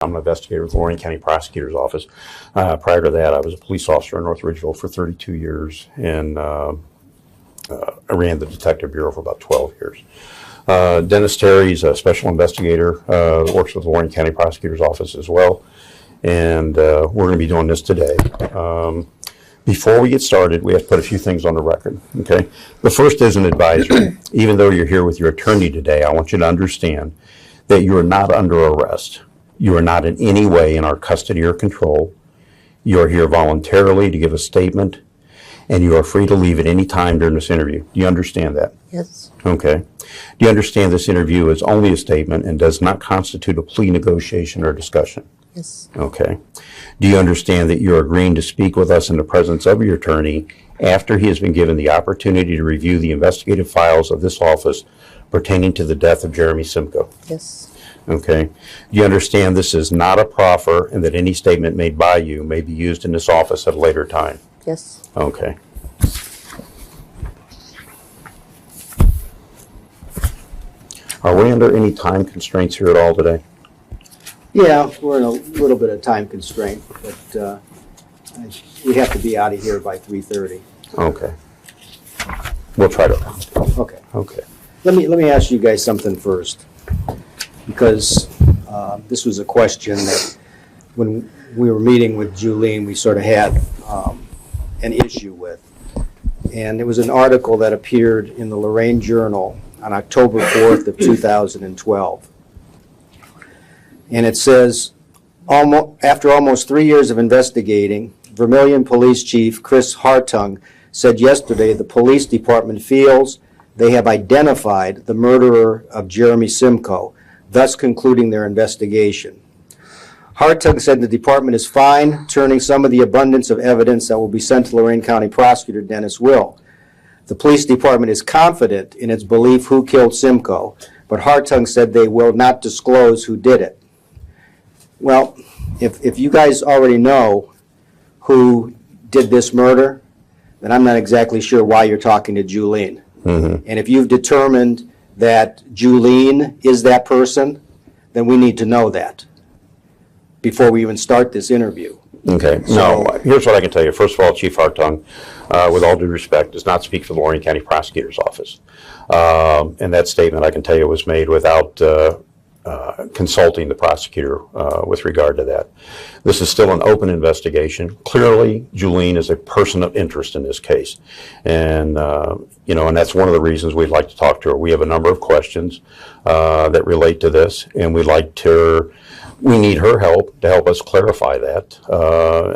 I'm an investigator with the Lorain County Prosecutor's Office. Prior to that, I was a police officer in North Ridgeville for 32 years, and I ran the Detective Bureau for about 12 years. Dennis Terry's a special investigator, works with the Lorain County Prosecutor's Office as well, and we're going to be doing this today. Before we get started, we have to put a few things on the record, okay? The first is an advisory. Even though you're here with your attorney today, I want you to understand that you are not under arrest. You are not in any way in our custody or control. You are here voluntarily to give a statement, and you are free to leave at any time during this interview. Do you understand that? Yes. Okay. Do you understand this interview is only a statement and does not constitute a plea negotiation or discussion? Yes. Okay. Do you understand that you're agreeing to speak with us in the presence of your attorney after he has been given the opportunity to review the investigative files of this office pertaining to the death of Jeremy Simko? Yes. Okay. Do you understand this is not a proffer and that any statement made by you may be used in this office at a later time? Yes. Okay. Are we under any time constraints here at all today? Yeah, we're in a little bit of time constraint, but we have to be out of here by 3:30. Okay. We'll try to. Okay. Okay. Let me ask you guys something first, because this was a question that when we were meeting with Julene, we sort of had an issue with. And it was an article that appeared in the Lorain Journal on October 4th of 2012. And it says, after almost 3 years of investigating, Vermilion Police Chief Chris Hartung said yesterday the police department feels they have identified the murderer of Jeremy Simko, thus concluding their investigation. Hartung said the department is fine turning some of the abundance of evidence that will be sent to Lorain County Prosecutor Dennis Will. The police department is confident in its belief who killed Simko, but Hartung said they will not disclose who did it. Well, if you guys already know who did this murder, then I'm not exactly sure why you're talking to Julene. Mm-hmm. And if you've determined that Julene is that person, then we need to know that before we even start this interview. Okay. So, no, here's what I can tell you. First of all, Chief Hartung, with all due respect, does not speak for the Lorain County Prosecutor's Office. And that statement, I can tell you, was made without consulting the prosecutor with regard to that. This is still an open investigation. Clearly, Julene is a person of interest in this case. And, and that's one of the reasons we'd like to talk to her. We have a number of questions that relate to this, and we need her help to help us clarify that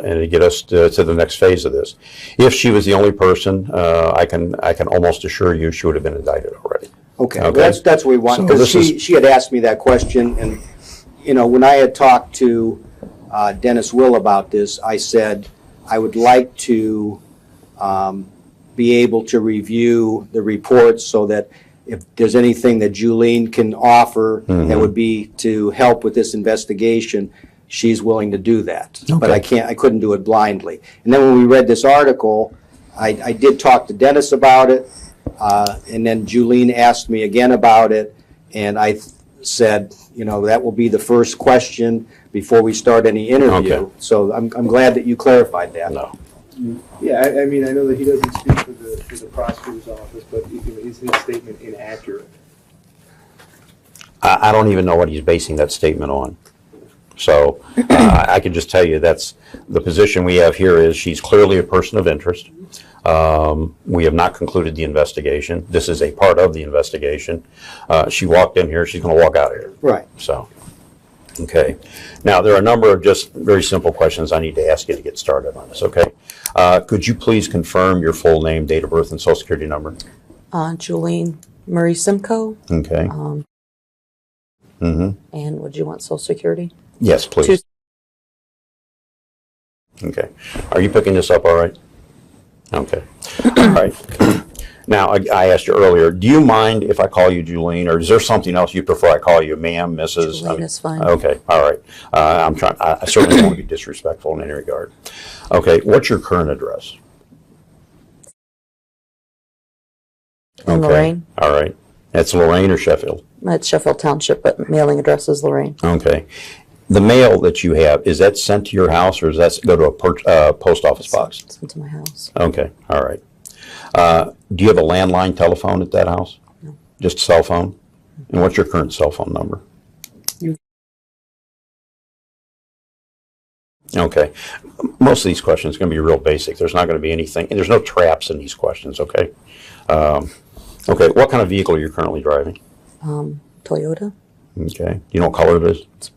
and to get us to the next phase of this. If she was the only person, I can almost assure you she would have been indicted already. Okay. Well, that's what we want, because she had asked me that question, and when I had talked to Dennis Will about this, I said I would like to be able to review the reports so that if there's anything that Julene can offer that would be to help with this investigation, she's willing to do that. Okay. But I couldn't do it blindly. And then when we read this article, I did talk to Dennis about it, and then Julene asked me again about it, and I said, that will be the first question before we start any interview. Okay. So I'm glad that you clarified that. No. Yeah, I mean, I know that he doesn't speak for the prosecutor's office, but is his statement inaccurate? I don't even know what he's basing that statement on. So I can just tell you that's the position we have here is she's clearly a person of interest. We have not concluded the investigation. This is a part of the investigation. She walked in here. She's going to walk out of here. Right. So, okay. Now, there are a number of just very simple questions I need to ask you to get started on this, okay? Could you please confirm your full name, date of birth, and social security number? Julene Marie Simko. Okay. And would you want social security? Yes, please. Okay. Are you picking this up all right? Okay. All right. Now, I asked you earlier, do you mind if I call you Julene, or is there something else you prefer I call you, ma'am, Mrs.? Julene is fine. Okay. All right. I certainly don't want to be disrespectful in any regard. Okay. What's your current address? In Lorain. All right. That's Lorain or Sheffield? It's Sheffield Township, but mailing address is Lorain. Okay. The mail that you have, is that sent to your house or does that go to a post office box? It's into my house. Okay, all right. Do you have a landline telephone at that house? No. Just a cell phone? And what's your current cell phone number? Okay. Most of these questions are going to be real basic. There's not going to be anything, there's no traps in these questions, okay? Okay, what kind of vehicle are you currently driving? Toyota, Okay. Do you know what color it is?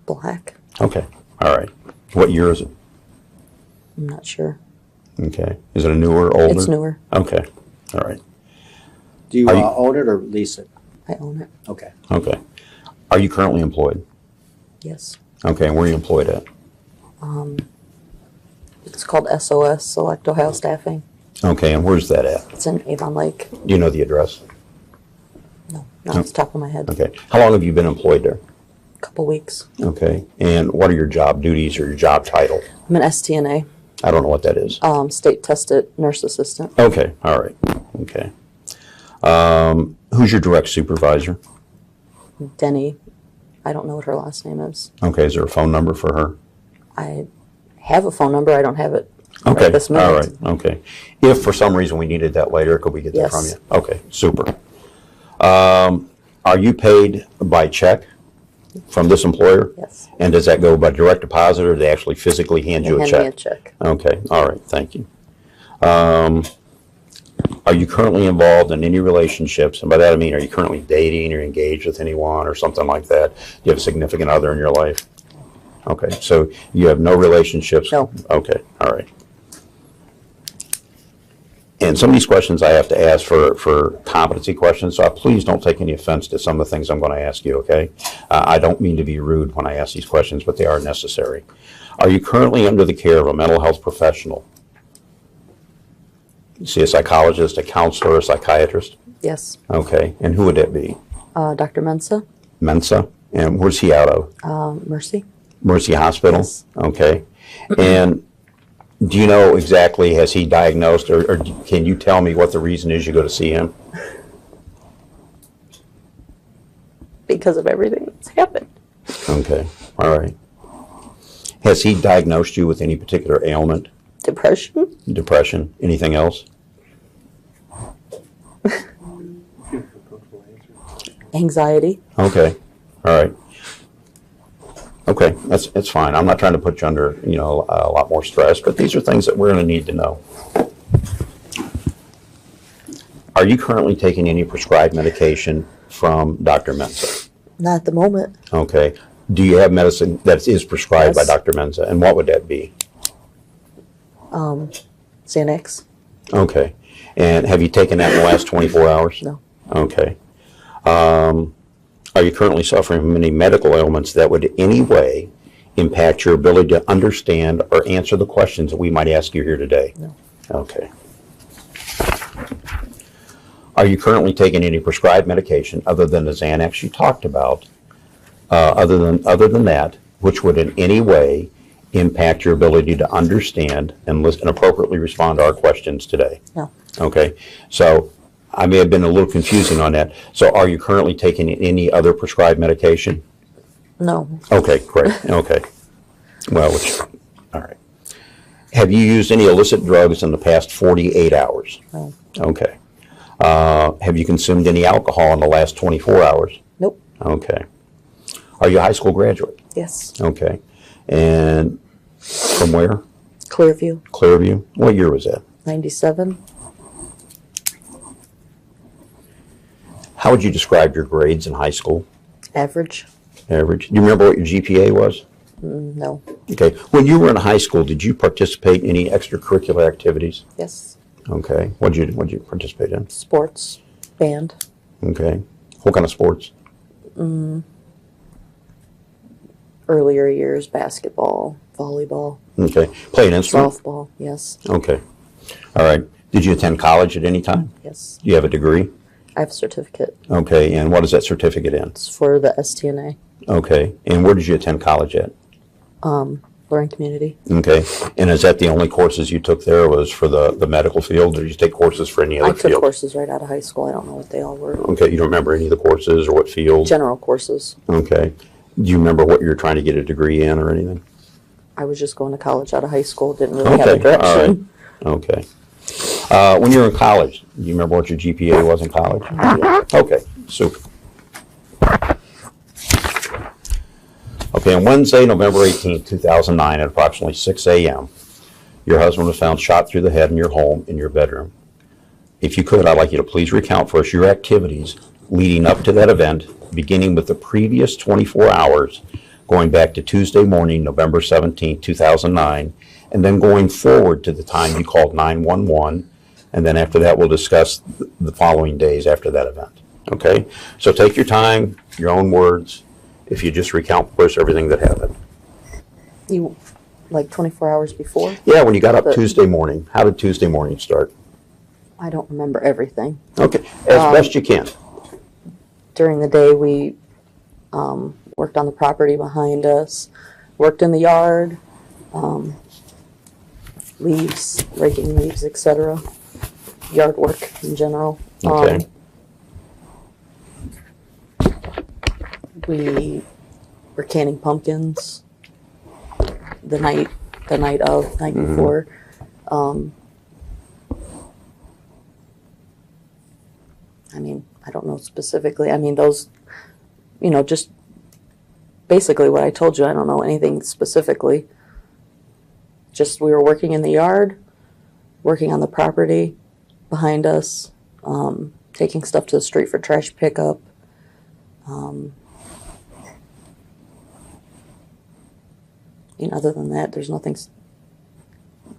black. Okay, all right. What year is it? I'm not sure. Okay. Is it a newer, older? It's newer. Okay, all right. Do you Are you- own it or lease it? I own it. Okay. Okay. Are you currently employed? Yes. Okay, and where are you employed at? It's called SOS, Select Ohio Staffing. Okay, and where's that at? It's in Avon Lake. Do you know the address? No, not off the top of my head. Okay. How long have you been employed there? Couple weeks. Okay. And what are your job duties or your job title? I'm an STNA, I don't know what that is. state tested nurse assistant. Okay, all right. Okay. Who's your direct supervisor? Denny. I don't know what her last name is. Okay, is there a phone number for her? I have a phone number. I don't have it Okay, right this minute. all right, okay. If for some reason we needed that later, could we get that from Yes. you? Okay, super. Are you paid by check from this employer? Yes. And does that go by direct deposit or do they actually physically hand They you a hand check? me a check. Okay, all right, thank you. Are you currently involved in any relationships? And by that I mean, are you currently dating or engaged with anyone or something like that? Do you have a significant other in your life? Okay, so you have no relationships? No. Okay, all right. And some of these questions I have to ask for competency questions, so please don't take any offense to some of the things I'm going to ask you, okay? I don't mean to be rude when I ask these questions, but they are necessary. Are you currently under the care of a mental health professional? See, a psychologist, a counselor, a psychiatrist? Yes. Okay, and who would that be? Dr. Mensa, Mensa? And where's he out of? Mercy. Mercy Hospital? Yes. Okay. And do you know exactly, has he diagnosed, or can you tell me what the reason is you go to see him? Because of everything that's happened. Okay, all right. Has he diagnosed you with any particular ailment, Depression. depression, anything else? Anxiety. Okay, all right. Okay, that's fine. I'm not trying to put you under, a lot more stress, but these are things that we're going to need to know. Are you currently taking any prescribed medication from Dr. Mensa? Not at the moment. Okay. Do you have medicine that is prescribed by Yes. Dr. Mensa, and what would that be? Xanax. Okay. And have you taken that in the last 24 hours? No. Okay. Are you currently suffering from any medical ailments that would in any way impact your ability to understand or answer the questions that we might ask you here today? No. Okay. Are you currently taking any prescribed medication other than the Xanax you talked about, other than that, which would in any way impact your ability to understand and listen and appropriately respond to our questions today? No. Okay. So I may have been a little confusing on that. So are you currently taking any other prescribed medication? No. Okay, great. Okay. Well, all right. Have you used any illicit drugs in the past 48 hours? No. Okay. Have you consumed any alcohol in the last 24 hours? Nope. Okay. Are you a high school graduate? Yes. Okay. And from where? Clearview. Clearview? What year was that? 97. How would you describe your grades in high school? Average. Average. Do you remember what your GPA was? No. Okay. When you were in high school, did you participate in any extracurricular activities? Yes. Okay. What'd you participate in? Sports. Band. Okay. What kind of sports? Earlier years, basketball, volleyball, Okay. Play an instrument? softball. Yes. Okay. All right. Did you attend college at any time? Yes. Do you have a degree? I have a certificate. Okay. And what is that certificate in? It's for the STNA. Okay. And where did you attend college at? Lorain Community. Okay. And is that the only courses you took there was for the medical field, or did you take courses for any I other took field? courses right out of high school. I don't know what they all were. Okay. You don't remember any of the courses or what field? General courses. Okay. Do you remember what you were trying to get a degree in or anything? I was just going to college out of high school, didn't really have a Okay, all right. direction. Okay. When you were in college, do you remember what your GPA was in college? Yeah. Okay, super. Okay, on Wednesday, November 18th, 2009, at approximately 6 a.m., your husband was found shot through the head in your home in your bedroom. If you could, I'd like you to please recount for us your activities leading up to that event, beginning with the previous 24 hours, going back to Tuesday morning, November 17th, 2009, and then going forward to the time you called 911, and then after that, we'll discuss the following days after that event. Okay? So take your time, your own words, if you just recount for us everything that happened. You, like 24 hours before? Yeah, when you got up Tuesday morning, how did Tuesday morning start? I don't remember everything. Okay, as best you can. During the day, we worked on the property behind us, worked in the yard, leaves, raking leaves, etc. Yard work in general. Okay. We were canning pumpkins the night before. I mean, I don't know specifically. I mean, those, just basically what I told you. I don't know anything specifically. Just we were working in the yard, working on the property behind us, taking stuff to the street for trash pickup. Other than that, there's nothing,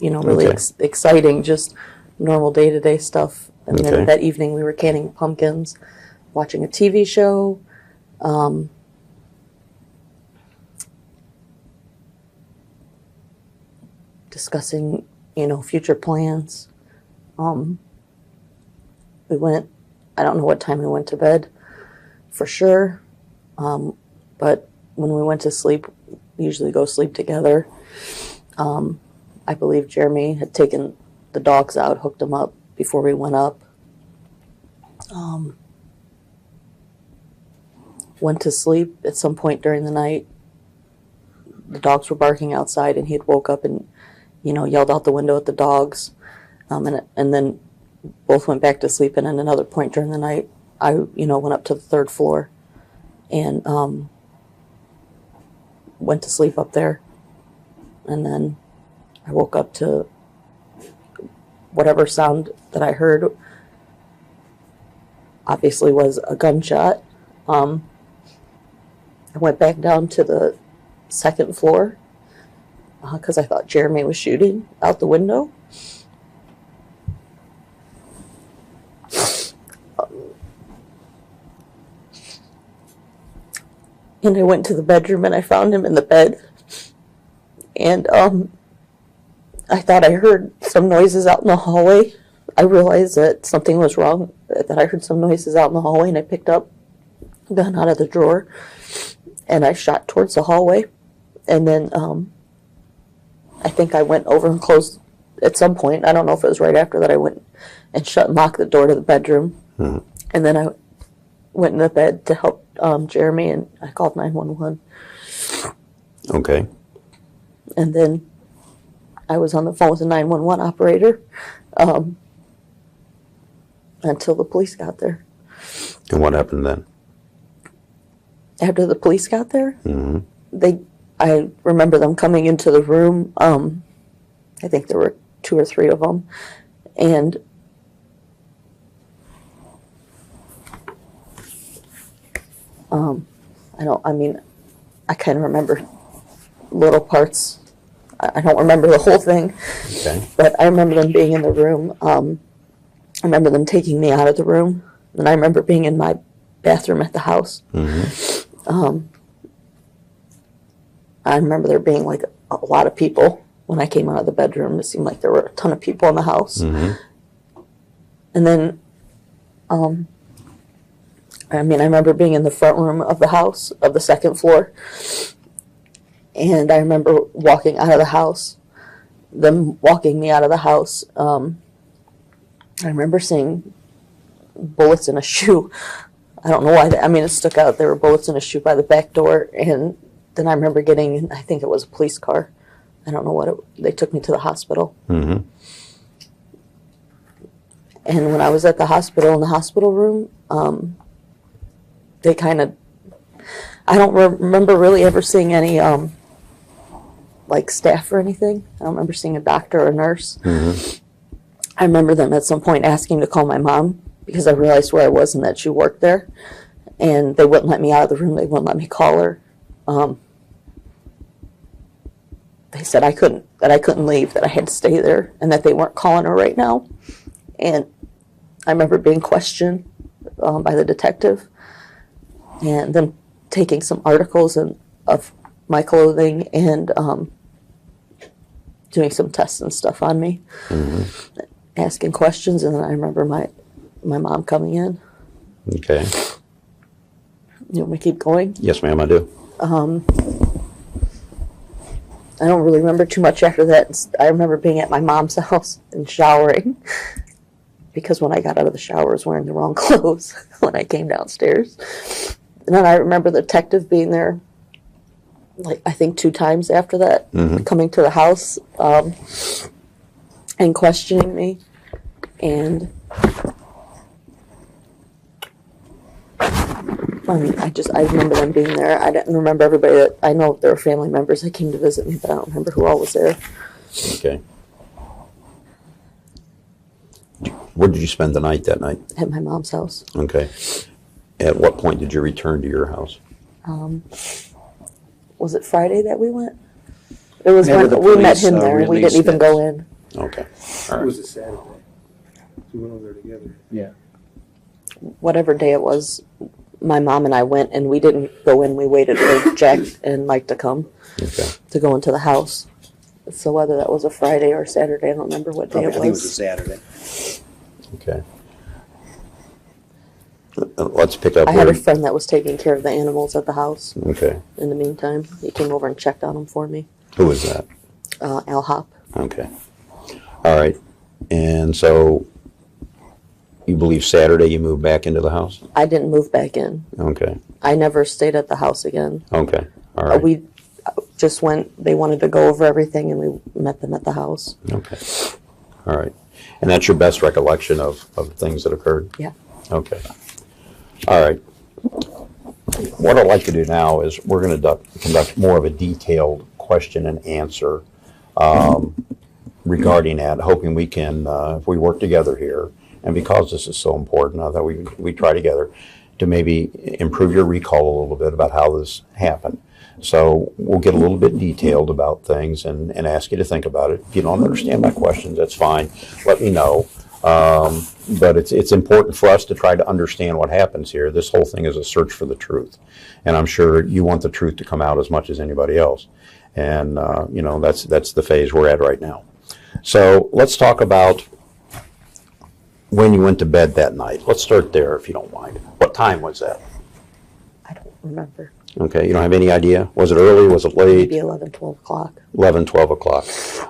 really Okay. exciting, just normal day-to-day stuff. And Okay. then that evening we were canning pumpkins, watching a TV show, discussing, future plans. We went, I don't know what time we went to bed for sure, but when we went to sleep, we usually go sleep together. I believe Jeremy had taken the dogs out, hooked them up before we went up. Went to sleep at some point during the night. The dogs were barking outside, and he had woke up and, yelled out the window at the dogs. And then both went back to sleep. And at another point during the night, I, went up to the third floor and went to sleep up there. And then I woke up to whatever sound that I heard. Obviously was a gunshot. I went back down to the second floor because I thought Jeremy was shooting out the window. And I went to the bedroom and I found him in the bed. And I thought I heard some noises out in the hallway. I realized that something was wrong, that I heard some noises out in the hallway, and I picked up a gun out of the drawer and I shot towards the hallway. And then I think I went over and closed at some point. I don't know if it was right after that I went and shut and locked the door to the bedroom. And then I went in the bed to help Jeremy, and I called 911. Okay. And then I was on the phone with the 911 operator until the police got there. And what happened then? After the police got there, I remember them coming into the room. I think there were 2 or 3 of them, and I kind of remember little parts. I don't remember the whole thing, Okay. but I remember them being in the room. I remember them taking me out of the room, and I remember being in my bathroom at the house. I remember there being like a lot of people when I came out of the bedroom. It seemed like there were a ton of people in the house. And then, I remember being in the front room of the house, of the second floor. And I remember walking out of the house, them walking me out of the house. I remember seeing bullets in a shoe. I don't know why. I mean, it stuck out. There were bullets in a chute by the back door, and then I remember getting, I think it was a police car. I don't know what they took me to the hospital. Mm-hmm. And when I was at the hospital, in the hospital room, they kind of, I don't remember really ever seeing any, like staff or anything. I don't remember seeing a doctor or a nurse. Mm-hmm. I remember them at some point asking to call my mom because I realized where I was and that she worked there. And they wouldn't let me out of the room. They wouldn't let me call her. They said I couldn't leave, that I had to stay there, and that they weren't calling her right now. And I remember being questioned by the detective, and them taking some articles of my clothing and doing some tests and stuff on me, asking questions. And then I remember my mom coming in. Okay. You want me to keep going? Yes, ma'am, I do. I don't really remember too much after that. I remember being at my mom's house and showering because when I got out of the shower, I was wearing the wrong clothes when I came downstairs. And then I remember the detective being there, like, I think 2 times after that, coming to the house and questioning me. And I remember them being there. I didn't remember everybody that, I know there were family members that came to visit me, but I don't remember who all was there. Okay. Where did you spend the night that night? At my mom's house. Okay. At what point did you return to your house? Was it Friday that we went? It was Whenever when we met police, him there. We didn't released even it. go in. Okay. It All right. was a Saturday. We went over there together. Yeah. Whatever day it was, my mom and I went, and we didn't go in. We waited for Jack and Mike to come Okay. to go into the house. So whether that was a Friday or Saturday, I don't remember what day I it think it was a was. Saturday. Okay. Let's pick up I had where. a friend that was taking care of the animals at the house. Okay. In the meantime, he came over and checked on them for me. Who was that? Al Hop. Okay. All right. And so you believe Saturday you moved back into the house? I didn't move back in. Okay. I never stayed at the house again. Okay. All right. We just went, they wanted to go over everything, and we met them at the house. Okay. All right. And that's your best recollection of things that occurred? Yeah. Okay. All right. What I'd like to do now is we're going to conduct more of a detailed question and answer regarding that, hoping we can, if we work together here, and because this is so important, I thought we try together to maybe improve your recall a little bit about how this happened. So we'll get a little bit detailed about things and ask you to think about it. If you don't understand my questions, that's fine. Let me know. But it's important for us to try to understand what happens here. This whole thing is a search for the truth. And I'm sure you want the truth to come out as much as anybody else. And, that's the phase we're at right now. So let's talk about when you went to bed that night. Let's start there, if you don't mind. What time was that? I don't remember. Okay, you don't have any idea? Was it early? Was it late? Maybe 11, 12 o'clock. 11, 12 o'clock.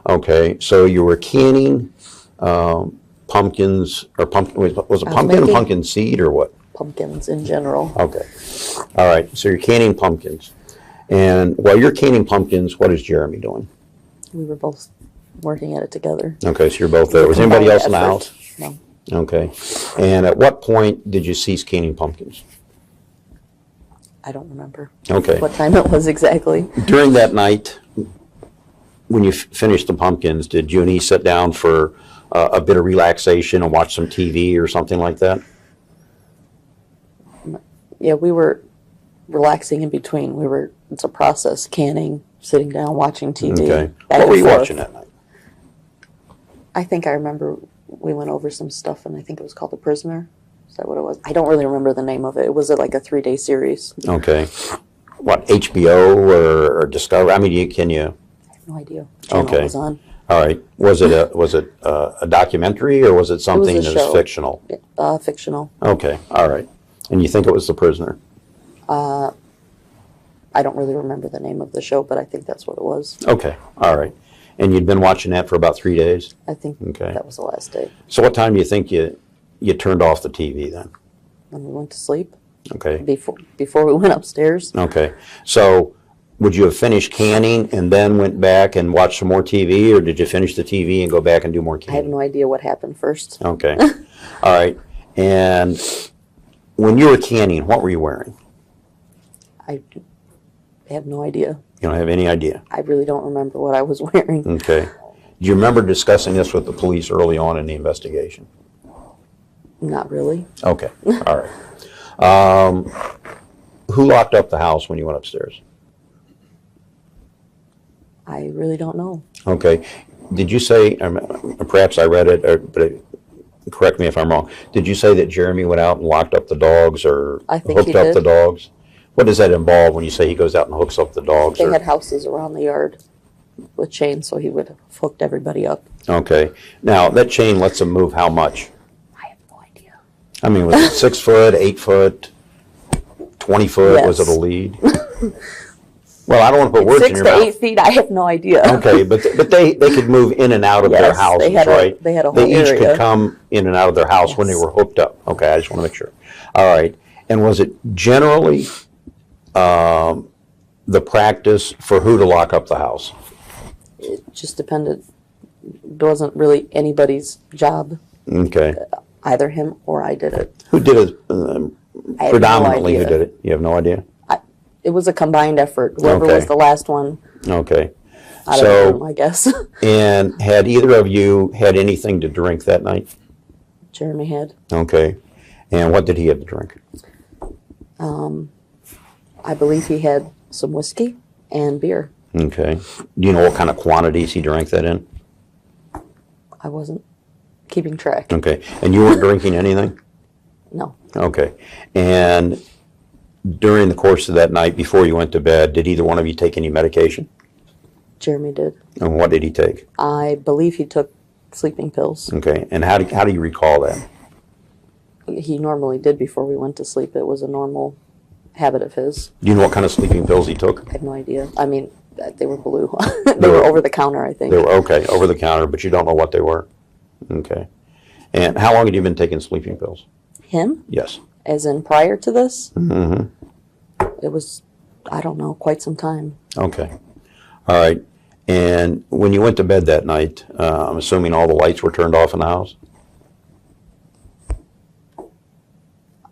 Okay, so you were canning pumpkins, or pumpkin, was it pumpkin, making- pumpkin seed, or what? Pumpkins in general. Okay, all right, so you're canning pumpkins. And while you're canning pumpkins, what is Jeremy doing? We were both working at it together. Okay, so you're both there. Was anybody else in the house? No. Okay, and at what point did you cease canning pumpkins? I don't remember Okay. what time it was exactly. During that night, when you finished the pumpkins, did you and he sit down for a bit of relaxation and watch some TV or something like that? Yeah, we were relaxing in between. It's a process, canning, sitting down, watching TV. Okay. back What were and you forth. watching that night? I think I remember we went over some stuff, and I think it was called The Prisoner. Is that what it was? I don't really remember the name of it. It was like a 3-day series. Okay. What, HBO or Discovery? I mean, can you? I have no idea what channel Okay. it was on. All right. Was it a documentary or was it something a that show. was fictional? Fictional. Okay. All right. And you think it was The Prisoner? I don't really remember the name of the show, but I think that's what it was. Okay. All right. And you'd been watching that for about 3 days? I think Okay. that was the last day So what time do you think you turned off the TV then? when we went to sleep. Okay. before we went upstairs. Okay. So would you have finished canning and then went back and watched some more TV, or did you finish the TV and go back and do more I have canning? no idea what happened first. Okay. All right. And when you were canning, what were you wearing? I have no idea. You don't have any idea. I really don't remember what I was wearing. Okay. Do you remember discussing this with the police early on in the investigation? Not really. Okay. All right. Who locked up the house when you went upstairs? I really don't know. Okay. Did you say, perhaps I read it, but correct me if I'm wrong, did you say that Jeremy went out and locked up the dogs or I think he hooked up did. the dogs? What does that involve when you say he goes out and hooks up the dogs? They had houses around the yard with chains, so he would have hooked everybody up. Okay. Now, that chain lets him move how much? I have no idea. I mean, was it 6 foot, 8 foot, 20 foot? Yes. Was it a lead? Well, I don't want to put words in 6 your to mouth. 8 feet, I have no idea. Okay, but they could move in and out of their Yes, houses, they had right? they had a They whole each area. could come in and out of their house when they Yes. were hooked up. Okay, I just want to make sure. All right. And was it generally the practice for who to lock up the house? It just depended. It wasn't really anybody's job. Okay. Either him or I did it. Who did it? I have Predominantly, no who idea. did it? You have no idea? It was a combined effort. Whoever Okay. was the last one Okay. out So- of the room, I guess. And had either of you had anything to drink that night? Jeremy had. Okay. And what did he have to drink? I believe he had some whiskey and beer. Okay. Do you know what kind of quantities he drank that in? I wasn't keeping track. Okay. And you weren't drinking anything? No. Okay. And during the course of that night, before you went to bed, did either one of you take any medication? Jeremy did. And what did he take? I believe he took sleeping pills. Okay. And how do you recall that? He normally did before we went to sleep. It was a normal habit of his. Do you know what kind of sleeping pills he took? I have no idea. I mean, they were blue. They were over the counter, I think. They were okay, over the counter, but you don't know what they were. Okay. And how long had you been taking sleeping pills? Him? Yes. As in prior to this? Mm-hmm. It was, I don't know, quite some time. Okay. All right. And when you went to bed that night, I'm assuming all the lights were turned off in the house?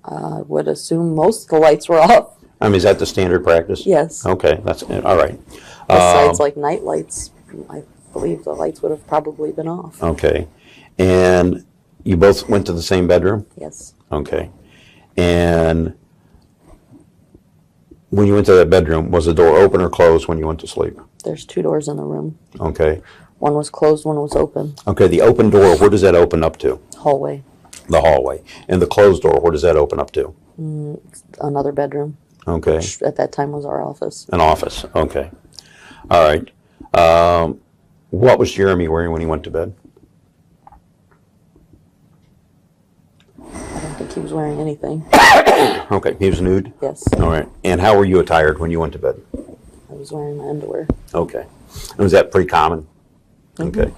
I would assume most of the lights were off. I mean, is that the standard practice? Yes. Okay, that's all right. Besides, like, night lights, I believe the lights would have probably been off. Okay. And you both went to the same bedroom? Yes. Okay. And when you went to that bedroom, was the door open or closed when you went to sleep? There's 2 doors in the room. Okay. One was closed, one was open. Okay, the open door, where does that open up to? Hallway. The hallway. And the closed door, where does that open up to? Another bedroom. Okay. Which at that time was our office. An office. Okay. All right. What was Jeremy wearing when he went to bed? I don't think he was wearing anything. Okay, he was nude? Yes. All right. And how were you attired when you went to bed? I was wearing my underwear. Okay. And was that pretty common? Okay.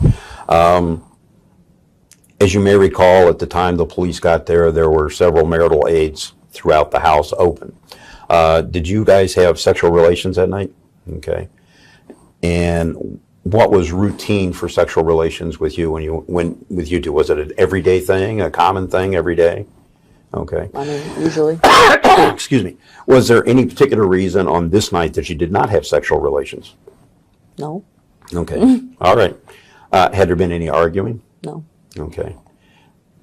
As you may recall, at the time the police got there, there were several marital aids throughout the house open. Did you guys have sexual relations that night? Okay. And what was routine for sexual relations with you when you went with you two? Was it an everyday thing, a common thing every day? Okay. I mean, usually. Excuse me. Was there any particular reason on this night that you did not have sexual relations? No. Okay. All right. Had there been any arguing? No. Okay.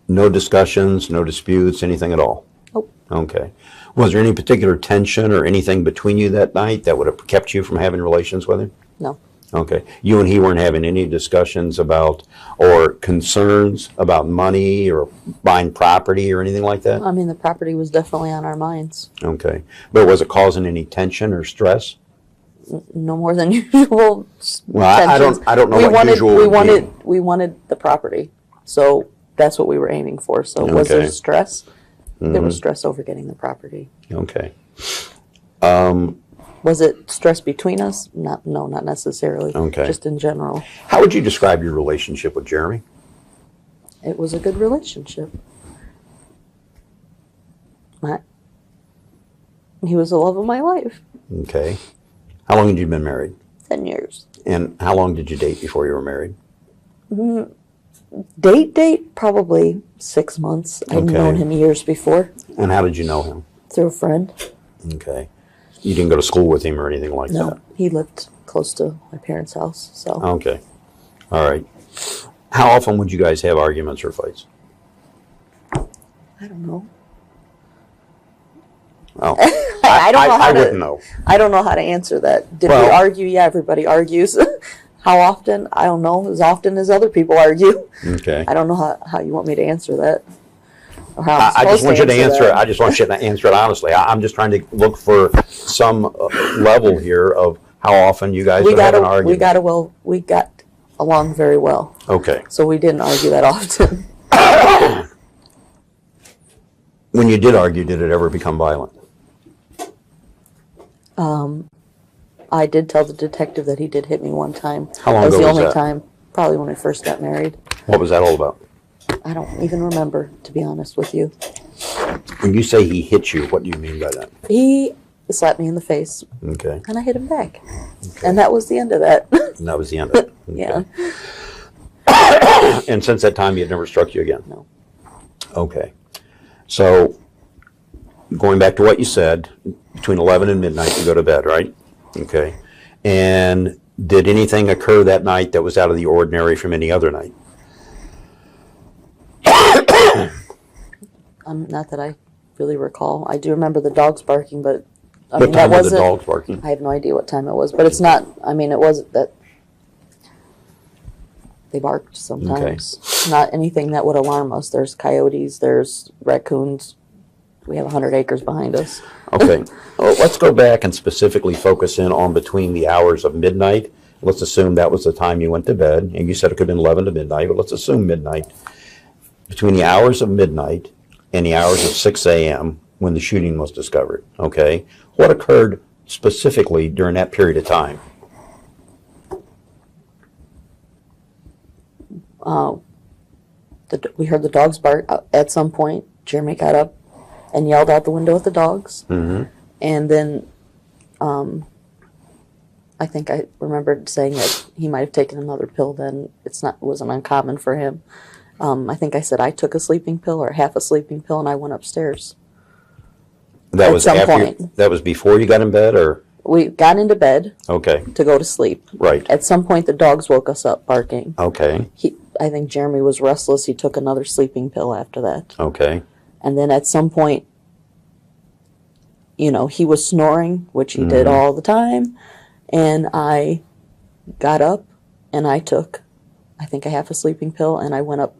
No discussions, no disputes, anything at all? Nope. Okay. Was there any particular tension or anything between you that night that would have kept you from having relations with him? No. Okay. You and he weren't having any discussions about or concerns about money or buying property or anything like that? I mean, the property was definitely on our minds. Okay. But was it causing any tension or stress? No more than usual. Well, I don't know what usual we would be. wanted the property, so that's what we were aiming for. So was there Okay. stress? There was stress over getting the property. Okay. Was it stress between us? No, not necessarily. Okay. Just in general, How would you describe your relationship with Jeremy? it was a good relationship. He was the love of my life. Okay. How long had you been married? 10 years. And how long did you date before you were married? Date, probably 6 months. I'd Okay. known him years before And how did you know him? through a friend. Okay. You didn't go to school with him or anything like No, that? he lived close to my parents' house, so. Okay. All right. How often would you guys have arguments or fights? I don't know. Oh, I don't know how I to. wouldn't know. I don't know how to answer that. Did we Well- argue? Yeah, everybody argues. How often? I don't know. As often as other people argue. Okay. I don't know how you want me to answer that. Or how I just want you to answer it. that. I just want you to answer it honestly. I'm just trying to look for some level here of how often you guys We would have got an argument. we got along very well, Okay. so we didn't argue that often. When you did argue, did it ever become violent? I did tell the detective that he did hit me one time. How long That was ago the was only that? time, probably when I first got married. What was that all about? I don't even remember, to be honest with you. When you say he hit you, what do you mean by that? He slapped me in the face, Okay. and I hit him back. And that was the end of that. And that was the end of it. Yeah. Okay. And since that time, he had never struck you again? No. Okay. So, going back to what you said, between 11 and midnight, you go to bed, right? Okay. And did anything occur that night that was out of the ordinary from any other night? Not that I really recall. I do remember the dogs barking, but I What mean, time that were the wasn't. dogs barking? I have no idea what time it was, but it's not. I mean, it wasn't that they barked sometimes. Not anything that would alarm us. There's coyotes. There's raccoons. We have 100 acres behind us. Okay. Well, let's go back and specifically focus in on between the hours of midnight. Let's assume that was the time you went to bed. And you said it could have been 11 to midnight, but let's assume midnight. Between the hours of midnight and the hours of 6 a.m. when the shooting was discovered, okay? What occurred specifically during that period of time? We heard the dogs bark at some point. Jeremy got up and yelled out the window at the dogs. Mm-hmm. And then I think I remembered saying that he might have taken another pill then. It wasn't uncommon for him. I think I said I took a sleeping pill or half a sleeping pill and I went upstairs. That At was some after point. that was before you got in bed, or We got into bed okay, to go to sleep. right, At some point the dogs woke us up barking. okay, I think Jeremy was restless. He took another sleeping pill after that. okay, And then at some point, he was snoring, which he did all the time. And I got up and I took, I think, a half a sleeping pill and I went up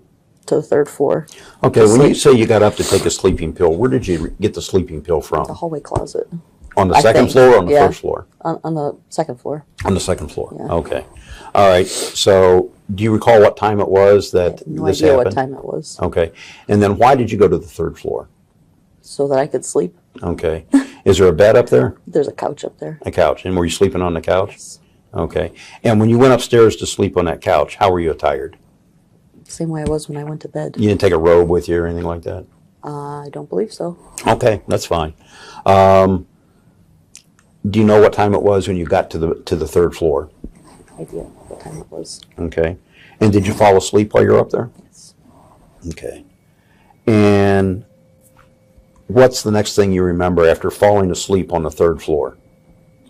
to the third floor, okay. When you say you got up to take a sleeping pill, where did you get the sleeping pill the from? hallway closet, On the I second think, floor or on the yeah. first floor? on the second floor. On the second floor. Yeah. Okay. All right. So, do you recall what time it was that No this idea happened? what time it was, Okay. And then why did you go to the third floor? so that I could sleep. Okay. Is there a bed up there? There's a couch up there. A couch. And were you sleeping on the couch? Okay. And when you went upstairs to sleep on that couch, how were you attired? Same way I was when I went to bed. You didn't take a robe with you or anything like that? I don't believe so. Okay, that's fine. Do you know what time it was when you got to the third floor? Idea what time it was. Okay. And did you fall asleep while you're up there? Yes. Okay. And what's the next thing you remember after falling asleep on the third floor?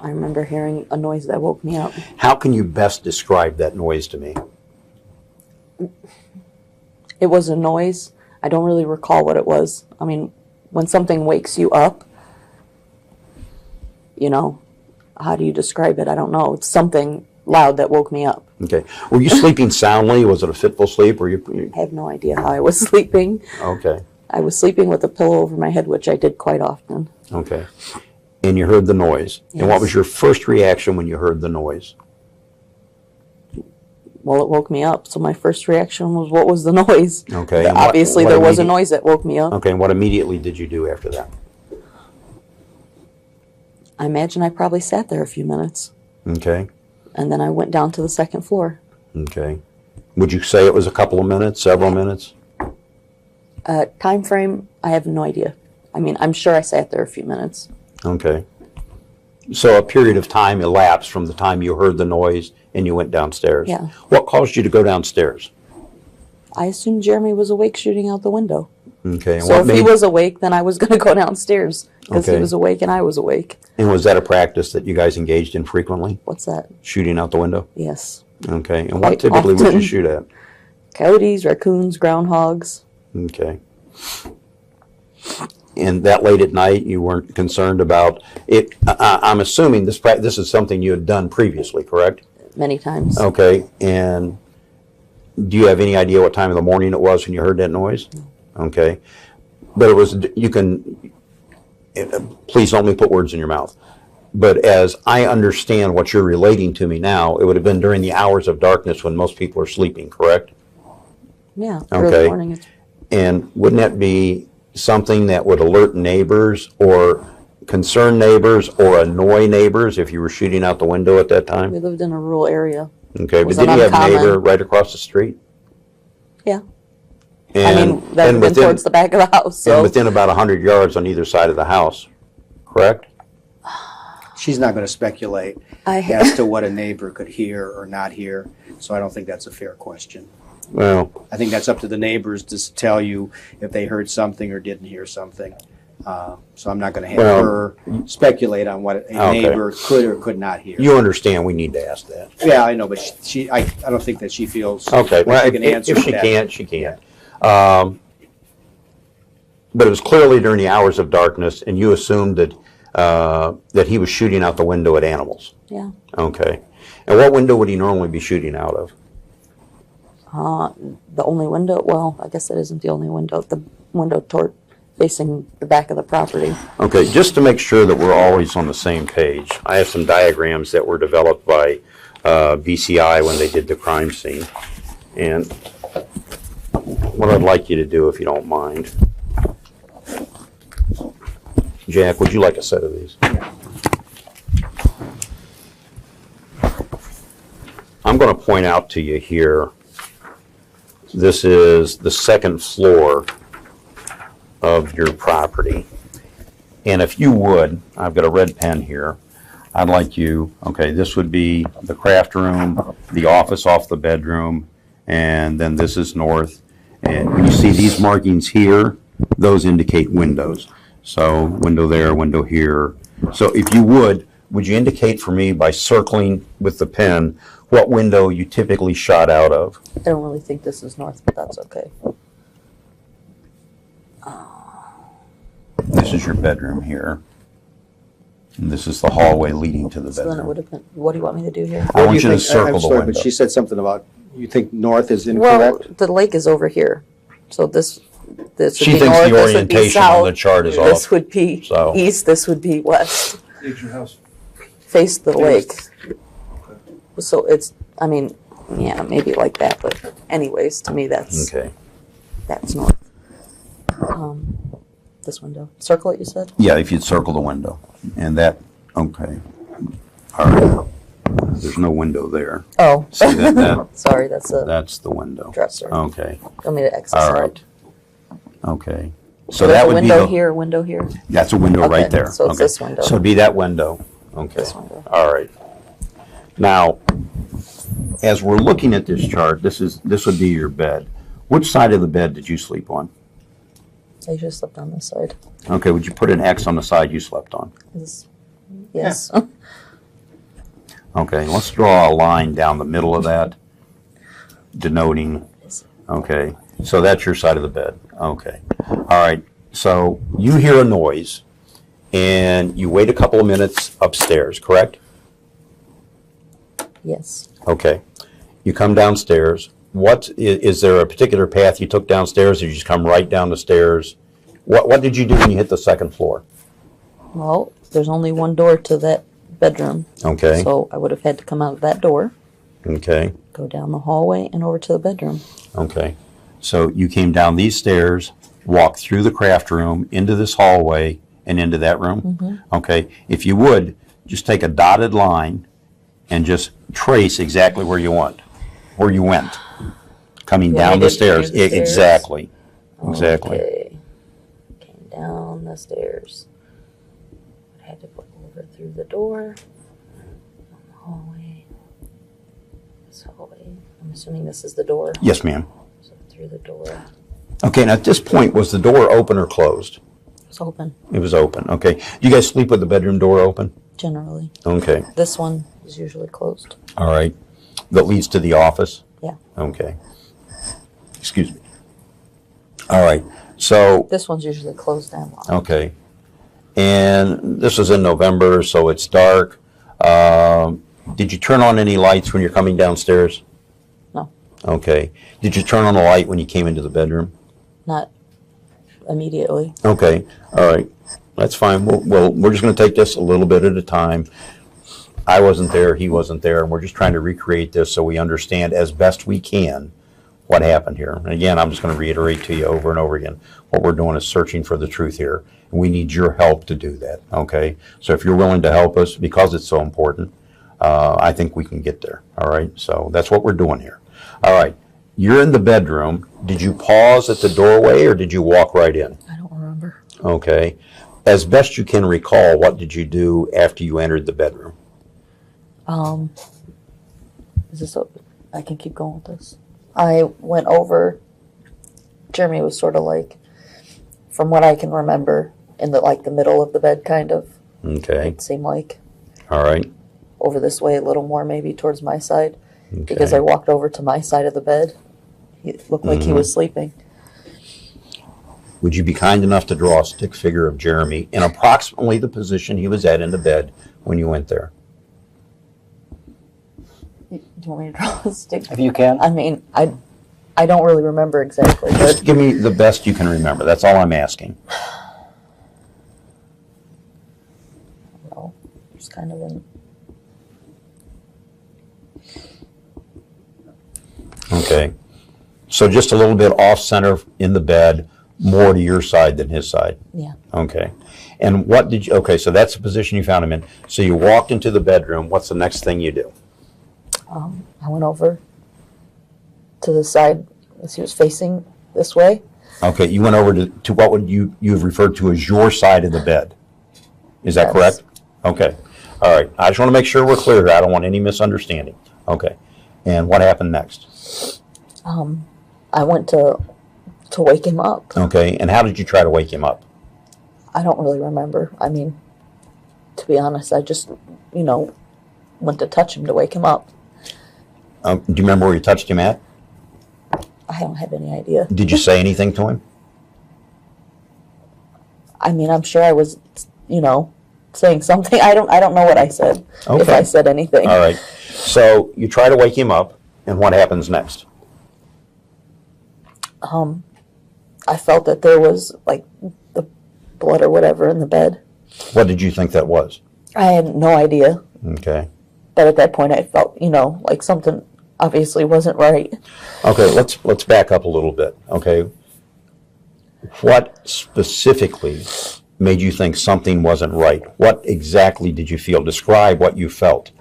I remember hearing a noise that woke me up. How can you best describe that noise to me? It was a noise. I don't really recall what it was. I mean, when something wakes you up, how do you describe it? I don't know. It's something loud that woke me up. Okay. Were you sleeping soundly? Was it a fitful sleep? Or you? I have no idea how I was sleeping. Okay. I was sleeping with a pillow over my head, which I did quite often. Okay. And you heard the noise. And what Yes. was your first reaction when you heard the noise? Well, it woke me up. So my first reaction was, what was the noise? Okay. And Obviously, what there was a immediate- noise that woke me up. Okay. And what immediately did you do after that? I imagine I probably sat there a few minutes. Okay. And then I went down to the second floor. Okay. Would you say it was a couple of minutes, several minutes? Time frame, I have no idea. I mean, I'm sure I sat there a few minutes. Okay. So a period of time elapsed from the time you heard the noise and you went downstairs. Yeah. What caused you to go downstairs? I assumed Jeremy was awake shooting out the window. Okay. And So what if he made, was awake, then I was going to go downstairs because he Okay. was awake and I was awake. and was that a practice that you guys engaged in frequently? What's that? Shooting out the window? Yes. Okay. And what Quite typically would you often. shoot at? Coyotes, raccoons, groundhogs. Okay. And that late at night, you weren't concerned about it? I'm assuming this is something you had done previously, correct? Many times. Okay. And do you have any idea what time of the morning it was when you heard that noise? Okay. But it was, please don't let me put words in your mouth. But as I understand what you're relating to me now, it would have been during the hours of darkness when most people are sleeping, correct? Yeah. Okay. Early morning. And wouldn't that be something that would alert neighbors or concern neighbors or annoy neighbors if you were shooting out the window at that We time? lived in a rural area. Okay, but wasn't did you have a uncommon. neighbor right across the street? Yeah. And, I mean, that would have been towards the back of the house. and So within about 100 yards on either side of the house, correct? She's not going to speculate as to what a neighbor could hear or not hear, so I don't think that's a fair question. Well, I think that's up to the neighbors to tell you if they heard something or didn't hear something. So I'm not going to have Well, her speculate on what a Okay. neighbor could or could not hear. you understand we need to ask that. Yeah, I know, but I don't think that she feels Okay, like well, she can answer if she that. can't, she can't. But it was clearly during the hours of darkness, and you assumed that that he was shooting out the window at animals. yeah. Okay. And what window would he normally be shooting out of? The only window, well, I guess that isn't the only window. The window facing the back of the property. Okay, just to make sure that we're always on the same page, I have some diagrams that were developed by BCI when they did the crime scene. And what I'd like you to do, if you don't mind, Jack, would you like a set of these? I'm going to point out to you here, this is the second floor of your property. And if you would, I've got a red pen here. I'd like you, okay, this would be the craft room, the office off the bedroom, and then this is north. And when you see these markings here, those indicate windows. So window there, window here. So if you would you indicate for me by circling with the pen what window you typically shot out of? I don't really think this is north, but that's okay. This is your bedroom here. And this is the hallway leading to the So then it bedroom. would have been, what do you want me to do here? I want you to I'm circle the sorry, window. but she said something about, you think north is Well, incorrect? the lake is over here. So this would She be thinks north, the this would be orientation on the south, chart is this off. would be So- east, this would be west. Is your house Face the lake. faced? So it's, I mean, yeah, maybe like that, but anyways, to me, that's Okay. north. This window. Circle it, you said? Yeah, if you'd circle the window. And that, okay. All right. There's no window there. Oh. See that? Sorry, that's a That's the window. dresser. Okay. Want me to X this All out? right. Okay. So There's that a would be window the, here, window here. that's a window right Okay, there. so it's Okay. this window. So it'd be that window. Okay. This window. All right. Now, as we're looking at this chart, this would be your bed. Which side of the bed did you sleep on? I just slept on this side. Okay, would you put an X on the side you slept on? Yes. Okay, let's draw a line down the middle of that, denoting, okay, so that's your side of the bed. Okay, all right, so you hear a noise, and you wait a couple of minutes upstairs, correct? Yes. Okay, you come downstairs. Is there a particular path you took downstairs, or you just come right down the stairs? What did you do when you hit the second floor? Well, there's only one door to that bedroom. Okay, So I would have had to come out of that door, okay, go down the hallway, and over to the bedroom. okay. So you came down these stairs, walked through the craft room, into this hallway, and into that room? Okay, if you would, just take a dotted line and just trace exactly where you went. Coming You want down me the to stairs. do the stairs? Exactly. Exactly. Okay. Came down the stairs. had to go over through the door. Hallway. This hallway. I'm assuming this is the door. Yes, ma'am. So through the door. Okay, and at this point, was the door open or closed? It's open, It was open, okay. Do you guys sleep with the bedroom door open? generally. Okay, This one is usually closed. all right. That leads to the office? Yeah. Okay. Excuse me. All right, so, This one's usually closed and locked. okay. And this was in November, so it's dark. Did you turn on any lights when you're coming downstairs? No, Okay. Did you turn on the light when you came into the bedroom? not immediately. Okay, all right. That's fine. We're just going to take this a little bit at a time. I wasn't there, he wasn't there, and we're just trying to recreate this so we understand as best we can what happened here. And again, I'm just going to reiterate to you over and over again, what we're doing is searching for the truth here. And we need your help to do that, okay? So if you're willing to help us, because it's so important, I think we can get there, all right? So that's what we're doing here. All right, you're in the bedroom. Did you pause at the doorway or did you walk right in? I don't remember. Okay. As best you can recall, what did you do after you entered the bedroom? Is this open? I can keep going with this. I went over. Jeremy was sort of like, from what I can remember, in the middle of the bed, kind of. Okay. It seemed like All right. over this way a little more, maybe towards my side, Okay. because I walked over to my side of the bed. It looked like he was sleeping. Would you be kind enough to draw a stick figure of Jeremy in approximately the position he was at in the bed when you went there? Do you want me to draw a stick? If you can. I mean, I don't really remember exactly, Just but give me the best you can remember. That's all I'm asking. no, it's kind of in. Okay. So just a little bit off center in the bed, more to your side than his side. Yeah. Okay. And what did you, okay, so that's the position you found him in. So you walked into the bedroom. What's the next thing you do? I went over to the side as he was facing this way. Okay, you went over to what would you've referred to as your side of the bed. Is that Yes. correct? Okay. All right. I just want to make sure we're clear here. I don't want any misunderstanding. Okay. And what happened next? I went to wake him up. Okay. And how did you try to wake him up? I don't really remember. I mean, to be honest, I just, went to touch him to wake him up. Do you remember where you touched him at? I don't have any idea. Did you say anything to him? I mean, I'm sure I was, saying something. I don't know what I said. If Okay. I said anything. All right. So you try to wake him up, and what happens next? I felt that there was like the blood or whatever in the bed. What did you think that was? I had no idea. Okay. But at that point I felt, like something obviously wasn't right. Okay, let's back up a little bit. Okay. What specifically made you think something wasn't right? What exactly did you feel? Describe what you felt.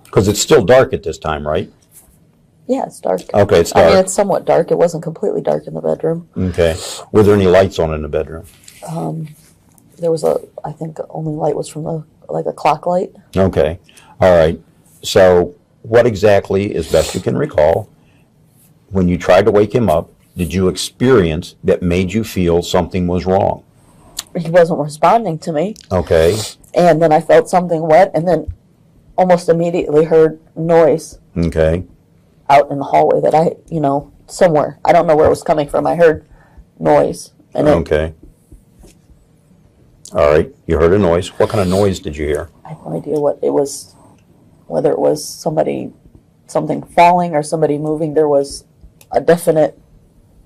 Because it's still dark at this time, right? Yeah, it's dark. Okay, it's I mean, dark. it's somewhat dark. It wasn't completely dark in the bedroom. Okay. Were there any lights on in the bedroom? There was I think the only light was from a clock light. Okay. All right. So what exactly, as best you can recall, when you tried to wake him up, did you experience that made you feel something was wrong? He wasn't responding to me. Okay. And then I felt something wet and then almost immediately heard noise Okay. out in the hallway that I, somewhere. I don't know where it was coming from. I heard noise. And it, Okay. All right. You heard a noise. What kind of noise did you hear? I have no idea what it was, whether it was something falling or somebody moving. There was a definite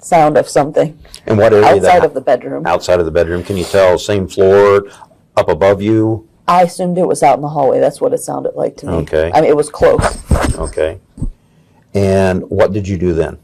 sound of something And what area? outside of the bedroom. Outside of the bedroom. Can you tell? Same floor, up above you? I assumed it was out in the hallway. That's what it sounded like to me. Okay. I mean, it was close. Okay. And what did you do then?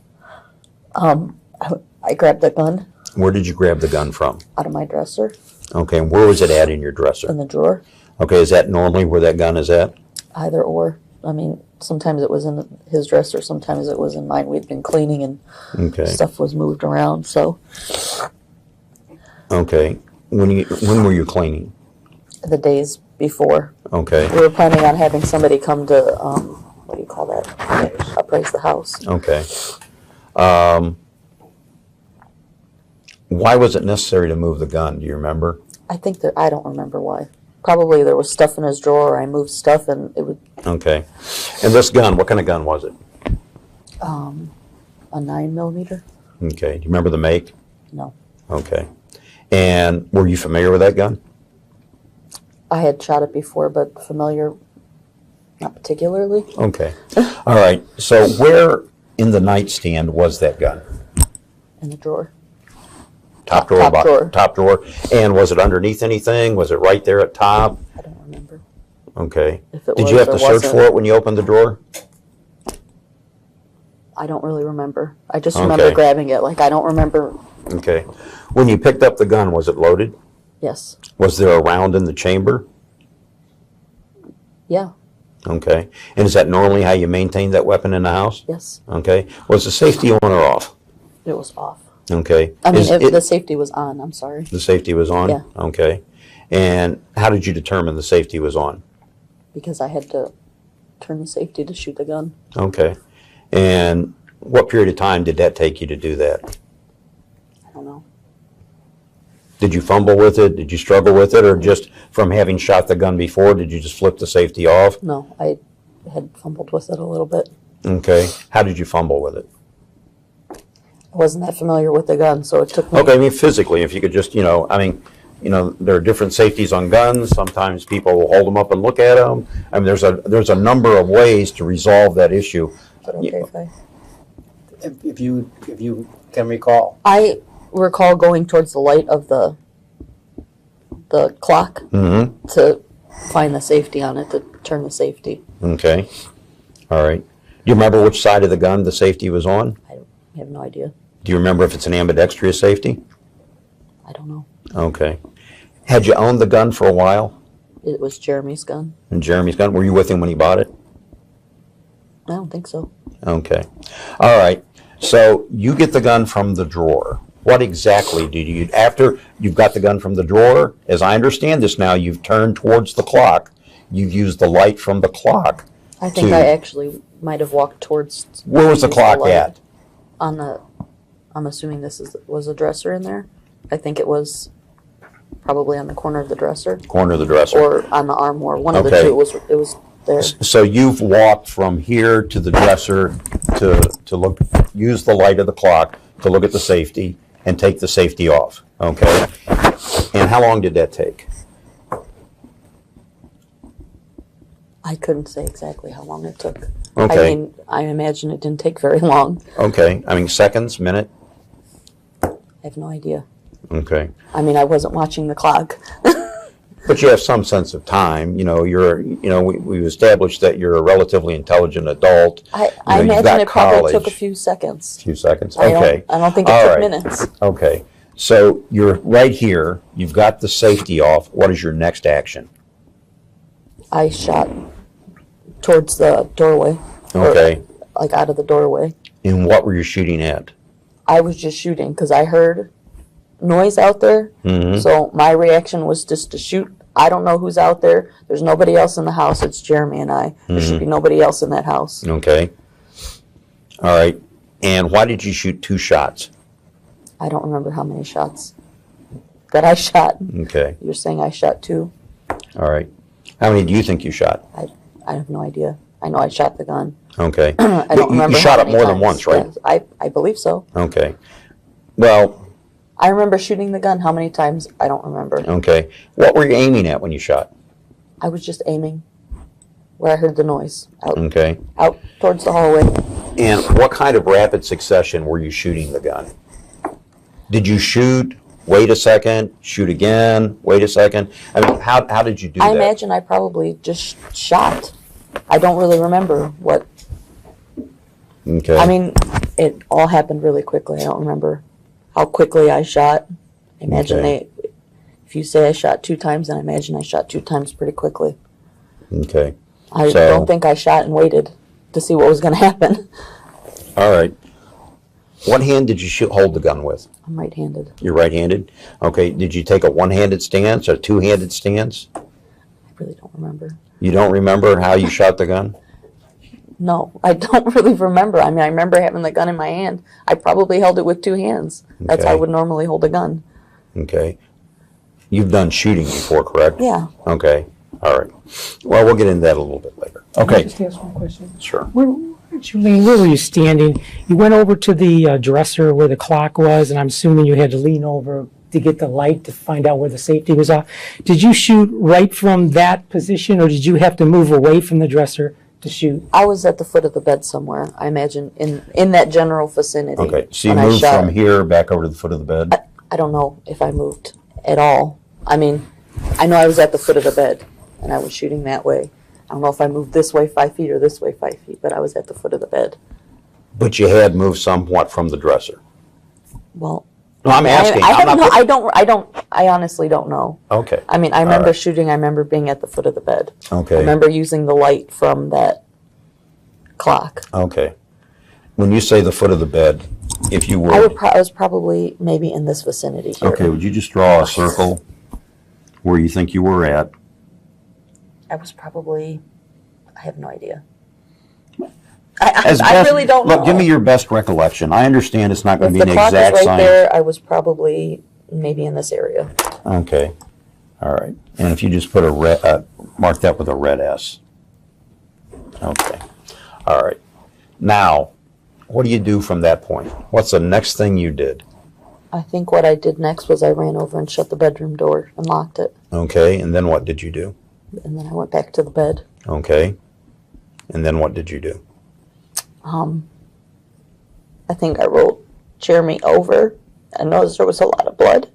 I grabbed the gun Where did you grab the gun from? out of my dresser Okay. And where was it at in your dresser? in the drawer. Okay. Is that normally where that gun is at? Either or. I mean, sometimes it was in his dresser, sometimes it was in mine. We'd been cleaning and Okay. stuff was moved around. So Okay. When were you cleaning? the days before. Okay. We were planning on having somebody come to, what do you call that? Appraise the house. Okay. Why was it necessary to move the gun? Do you remember? I think that, I don't remember why. Probably there was stuff in his drawer, I moved stuff and it would, Okay. And this gun, what kind of gun was it? a 9mm? Okay. Do you remember the make? No. Okay. And were you familiar with that gun? I had shot it before, but familiar, not particularly. Okay. All right. So where in the nightstand was that gun? In the drawer. Top drawer? Top drawer. Top drawer. And was it underneath anything? Was it right there at top? I don't remember. Okay. If it Did was you have or to search wasn't. for it when you opened the drawer? I don't really remember. I just remember Okay. grabbing it. Like, I don't remember. Okay. When you picked up the gun, was it loaded? Yes. Was there a round in the chamber? Yeah. Okay. And is that normally how you maintain that weapon in the house? Yes. Okay. Was the safety on or off? It was off. Okay. I mean, Is if it- the safety was on, I'm sorry. the safety was on? Yeah. Okay. And how did you determine the safety was on? Because I had to turn the safety to shoot the gun. Okay. And what period of time did that take you to do that? I don't know. Did you fumble with it? Did you struggle with it? Or just from having shot the gun before, did you just flip the safety off? No, I had fumbled with it a little bit. Okay. How did you fumble with it? I wasn't that familiar with the gun, so it took me. Okay, I mean physically, if you could just, there are different safeties on guns. Sometimes people will hold them up and look at them. I mean, there's a number of ways to resolve that issue. Is it okay if I? If you can recall. I recall going towards the light of the clock Mm-hmm. to find the safety on it, to turn the safety. Okay. All right. Do you remember which side of the gun the safety was on? I have no idea. Do you remember if it's an ambidextrous safety? I don't know. Okay. Had you owned the gun for a while? It was Jeremy's gun. And Jeremy's gun? Were you with him when he bought it? I don't think so. Okay. All right. So you get the gun from the drawer. What exactly did you, after you've got the gun from the drawer, as I understand this now, you've turned towards the clock. You've used the light from the clock. I think to- I actually might have walked towards. Where was the used clock light at? On the, I'm assuming was a dresser in there. I think it was probably on the corner of the dresser Corner of the dresser. or on the armoire. One of the Okay. two. It was there. So you've walked from here to the dresser to look, use the light of the clock to look at the safety and take the safety off, okay? And how long did that take? I couldn't say exactly how long it took. Okay. I mean, I imagine it didn't take very long. Okay, I mean seconds, minute? I have no idea. Okay. I mean, I wasn't watching the clock. But you have some sense of time, we've established that you're a relatively intelligent adult. I you've imagine got it probably took a college. few seconds. Few seconds, I okay. don't think it All took right. minutes. Okay, so you're right here, you've got the safety off. What is your next action? I shot towards the doorway. or, Okay. like out of the doorway. And what were you shooting at? I was just shooting because I heard noise out there. Mhm. So my reaction was just to shoot. I don't know who's out there. There's nobody else in the house. It's Jeremy and I. There should be nobody else in that house. Okay. All right. And why did you shoot 2 shots? I don't remember how many shots that I shot. Okay. You're saying I shot 2? All right. How many do you think you shot? I have no idea. I know I shot the gun. Okay. I don't remember. You shot how it many more than times. once, right? Yes, I believe so. Okay. Well, I remember shooting the gun. How many times? I don't remember. okay. What were you aiming at when you shot? I was just aiming where I heard the noise. Okay. Out towards the hallway. And what kind of rapid succession were you shooting the gun? Did you shoot, wait a second, shoot again, wait a second? I mean, how did you do I that? imagine I probably just shot. I don't really remember what. Okay. I mean, it all happened really quickly. I don't remember how quickly I shot. I imagine Okay. if you say I shot 2 times, then I imagine I shot 2 times pretty quickly. Okay. I So- don't think I shot and waited to see what was going to happen. All right. What hand did you hold the gun with? I'm right-handed. You're right-handed? Okay. Did you take a one-handed stance or a two-handed stance? really don't remember. You don't remember how you shot the gun? No, I don't really remember. I mean, I remember having the gun in my hand. I probably held it with two hands. That's how I Okay. would normally hold a gun. Okay. You've done shooting before, correct? Yeah. Okay. All right. Well, we'll get into that a little bit later. Can I Okay. just ask one question? Sure. Julene, where were you standing? You went over to the dresser where the clock was, and I'm assuming you had to lean over to get the light to find out where the safety was off. Did you shoot right from that position, or did you have to move away from the dresser to shoot? I was at the foot of the bed somewhere, I imagine, in that general vicinity. Okay. So you when I moved shot. from here back over to the foot of the bed? I don't know if I moved at all. I mean, I know I was at the foot of the bed, and I was shooting that way. I don't know if I moved this way 5 feet or this way 5 feet, but I was at the foot of the bed. But you had moved somewhat from the dresser. Well, No, I'm asking. I I'm don't not know. I honestly don't know. Okay. I mean, I All remember right. shooting. I remember being at the foot of the bed. I Okay. remember using the light from that clock. Okay. When you say the foot of the bed, if you I would. was probably maybe in this vicinity here. Okay. Would you just draw a circle where you think you were at? I was probably. I have no idea. As I best- really don't know. Look, give me your best recollection. I understand it's not going If to the be an clock is exact right science. there, I was probably maybe in this area. Okay. All right. And if you just put a red, mark that with a red S. Okay. All right. Now, what do you do from that point? What's the next thing you did? I think what I did next was I ran over and shut the bedroom door and locked it. Okay. And then what did you do? And then I went back to the bed. Okay. And then what did you do? I think I rolled Jeremy over. I noticed there was a lot of blood.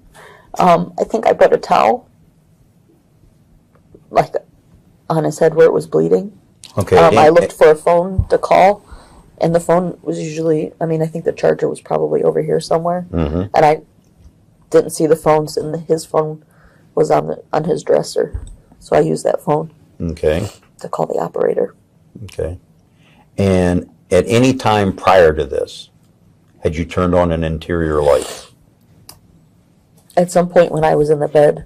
I think I put a towel, like, on his head where it was bleeding. Okay. I looked for a phone to call, and the phone was usually, I mean, I think the charger was probably over here somewhere. Mhm. And I didn't see the phones, and his phone was on his dresser. So I used that phone Okay. to call the operator. Okay. And at any time prior to this, had you turned on an interior light? At some point when I was in the bed,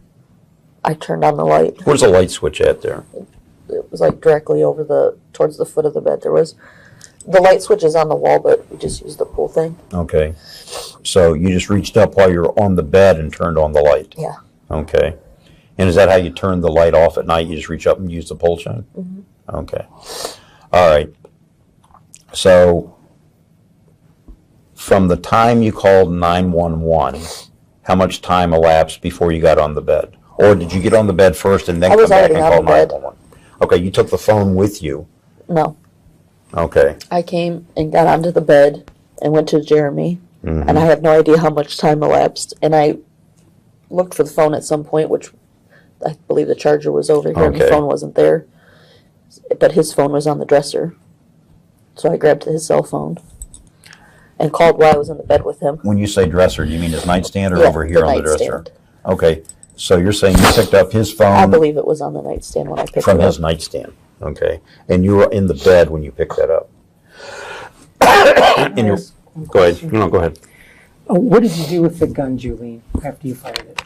I turned on the light. Where's the light switch at there? It was like directly over towards the foot of the bed. There was, the light switch is on the wall, but we just used the pull thing. Okay. So you just reached up while you were on the bed and turned on the light? Yeah. Okay. And is that how you turn the light off at night? You just reach up and use the pull chain? Mm-hmm. Okay. All right. So from the time you called 911, how much time elapsed before you got on the bed? Or did you get on the bed first and then I come was back already and on call the bed. 911? Okay, you took the phone with you. No. Okay. I came and got onto the bed and went to Jeremy, and I have no idea how much time elapsed. And I looked for the phone at some point, which I believe the charger was over here and the Okay. phone wasn't there. But his phone was on the dresser. So I grabbed his cell phone and called while I was in the bed with him. When you say dresser, do you mean his nightstand or Yeah, over here the on the dresser? nightstand. Okay. So you're saying you picked up his phone I believe it was on the nightstand when I picked from it his up. nightstand. Okay. And you were in the bed when you picked that up. And you're, go ahead. No, go ahead. What did you do with the gun, Julene, after you fired it?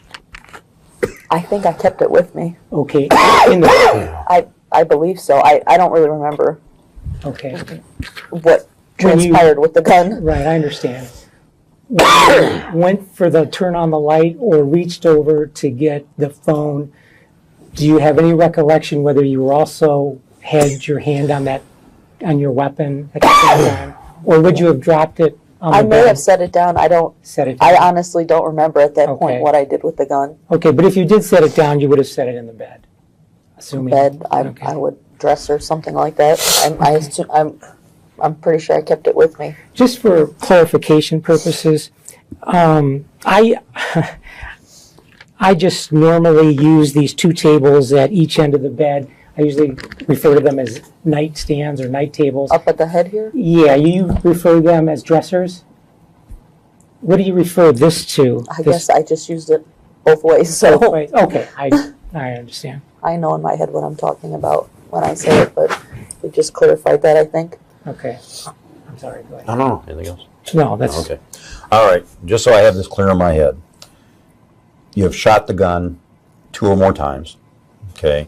I think I kept it with me. Okay. In the, I believe so. I don't really remember okay. what When you- transpired with the gun. Right, I understand. When you went for the turn on the light or reached over to get the phone, do you have any recollection whether you were also had your hand on your weapon at the same time? Or would you have dropped it on the I may bed? have set it down. Set it I down? honestly don't remember at that Okay. point what I did with the gun. Okay, but if you did set it down, you would have set it in the bed, assuming. Bed, Okay. I would dress or something like that. I'm pretty sure I kept it with me. Just for clarification purposes, I just normally use these two tables at each end of the bed. I usually refer to them as nightstands or night tables. Up at the head here? Yeah, you refer to them as dressers? What do you refer this to? I guess I just used it both ways, so Okay, I understand. I know in my head what I'm talking about when I say it, but we just clarified that, I think. Okay. I'm sorry, go ahead. No. Anything else? No, that's, Okay. All right. Just so I have this clear in my head, you have shot the gun 2 or more times. Okay.